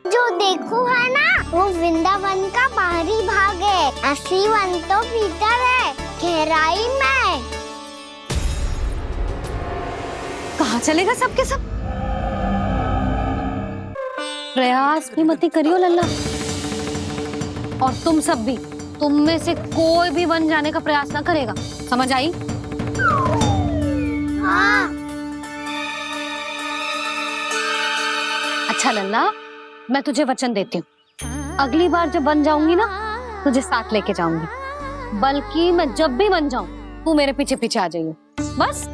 जो देखो है ना, वो वृंदावन का बाहरी भाग है, असली वन तो भीतर है, गहराई में। कहाँ चलेगा सबके सब? प्रयास भी मत करियो लल्ला, और तुम सब भी, तुम में से कोई भी वन जाने का प्रयास ना करेगा, समझ आई? हाँ। अच्छा लल्ला, मैं तुझे वचन देती हूँ, अगली बार जब वन जाऊंगी ना, तुझे साथ लेके जाऊंगी। बल्कि मैं जब भी वन जाऊं, तू मेरे पीछे पीछे आ जाइए, बस।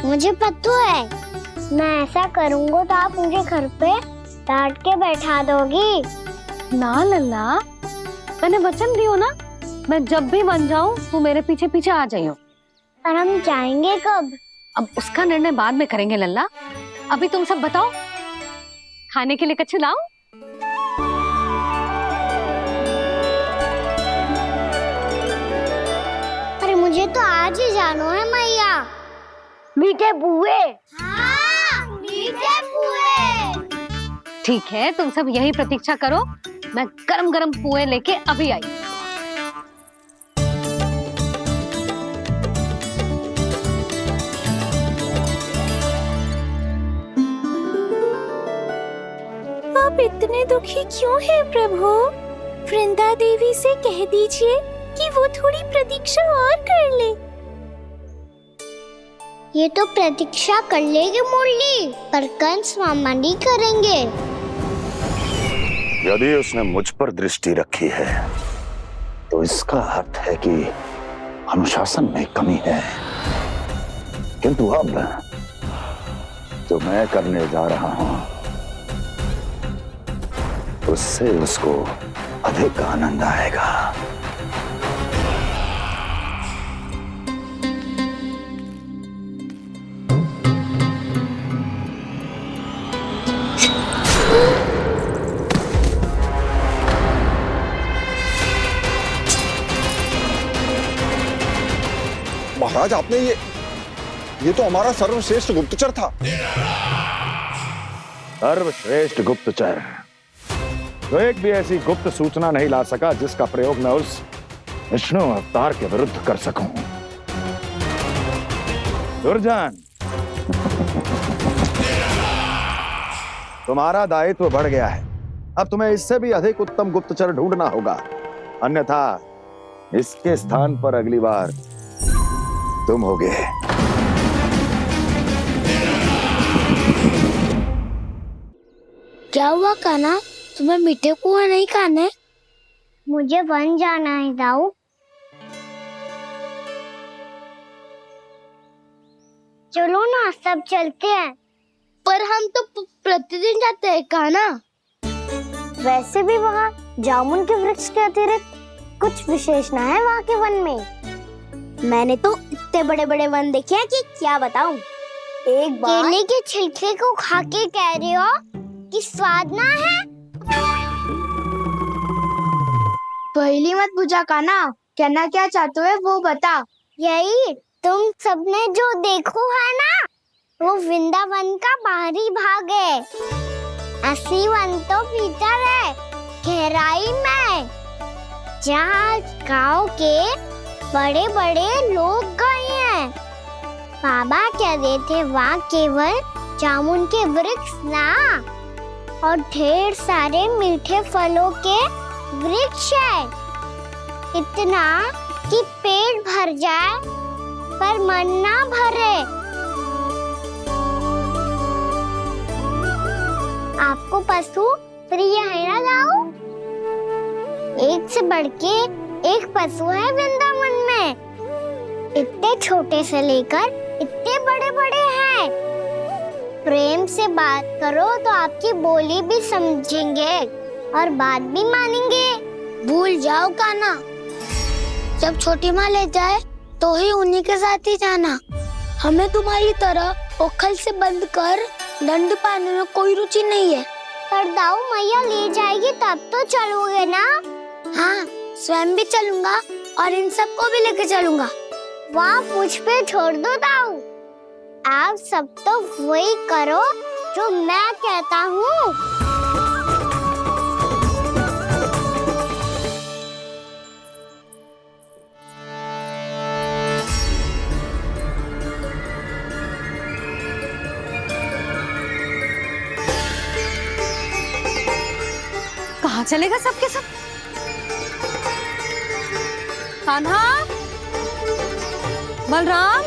मुझे पता है मैं ऐसा करूँगा तो आप मुझे घर पे डांट के बैठा दोगी? ना लल्ला, मैंने वचन दियो ना, मैं जब भी बन जाऊं तो मेरे पीछे पीछे आ जाइयो। और हम जाएंगे कब? अब उसका निर्णय बाद में करेंगे लल्ला। अभी तुम सब बताओ, खाने के लिए कुछ लाऊं? अरे मुझे तो आज ही जाना है मैया। मीठे बुए। हाँ, मीठे बुए। ठीक है, तुम सब यही प्रतीक्षा करो, मैं गरम गरम पुए लेके अभी आई। आप इतने दुखी क्यों हैं प्रभु? वृंदा देवी से कह दीजिए कि वो थोड़ी प्रतीक्षा और कर ले। ये तो प्रतीक्षा कर लेगी मुरली, पर कंस मामा नहीं करेंगे। यदि उसने मुझ पर दृष्टि रखी है तो इसका अर्थ है कि अनुशासन में कमी है। किंतु अब जो मैं करने जा रहा हूं उससे उसको अधिक आनंद आएगा। महाराज, आपने ये तो हमारा सर्वश्रेष्ठ गुप्तचर था। सर्वश्रेष्ठ गुप्तचर तो एक भी ऐसी गुप्त सूचना नहीं ला सका जिसका प्रयोग मैं उस विष्णु अवतार के विरुद्ध कर सकूं। दुर्जन, तुम्हारा दायित्व बढ़ गया है। अब तुम्हें इससे भी अधिक उत्तम गुप्तचर ढूंढना होगा, अन्यथा इसके स्थान पर अगली बार तुम होगे। क्या हुआ कान्हा, तुम्हें मीठे पुआ नहीं खाने? मुझे वन जाना है दाऊ। चलो ना, सब चलते हैं। पर हम तो प्रतिदिन जाते हैं कान्हा। वैसे भी वहाँ जामुन के वृक्ष के अतिरिक्त कुछ विशेष ना है वहाँ के वन में। मैंने तो इतने बड़े बड़े वन देखे हैं कि क्या बताऊं। एक बार केले के छिलके को खा के कह रहे हो कि स्वाद ना है? पहली मत पूछा कान्हा, कहना क्या चाहते हो वो बता। यही तुम सबने जो देखो है ना, वो वृंदावन का बाहरी भाग है। असली वन तो भीतर है, गहराई में, जहाँ गाँव के बड़े बड़े लोग गए हैं। बाबा कह रहे थे वहाँ केवल जामुन के वृक्ष ना, और ढेर सारे मीठे फलों के वृक्ष है। इतना कि पेट भर जाए पर मन ना भरे। आपको पशु प्रिय है ना दाऊ? एक से बढ़ के एक पशु है वृंदावन में। इतने छोटे से लेकर इतने बड़े बड़े हैं। प्रेम से बात करो तो आपकी बोली भी समझेंगे और बात भी मानेंगे। भूल जाओ कान्हा, जब छोटी माँ ले जाए तो ही उन्हीं के साथ ही जाना। हमें तुम्हारी तरह ओखल से बंद कर दंड पाने में कोई रुचि नहीं है। पर दाऊ मैया ले जाएगी तब तो चलोगे ना? हाँ, स्वयं भी चलूंगा और इन सबको भी लेके चलूंगा। वहाँ मुझ पे छोड़ दो दाऊ। आप सब तो वही करो जो मैं कहता हूँ। कहाँ चलेगा सबके सब? कान्हा, बलराम,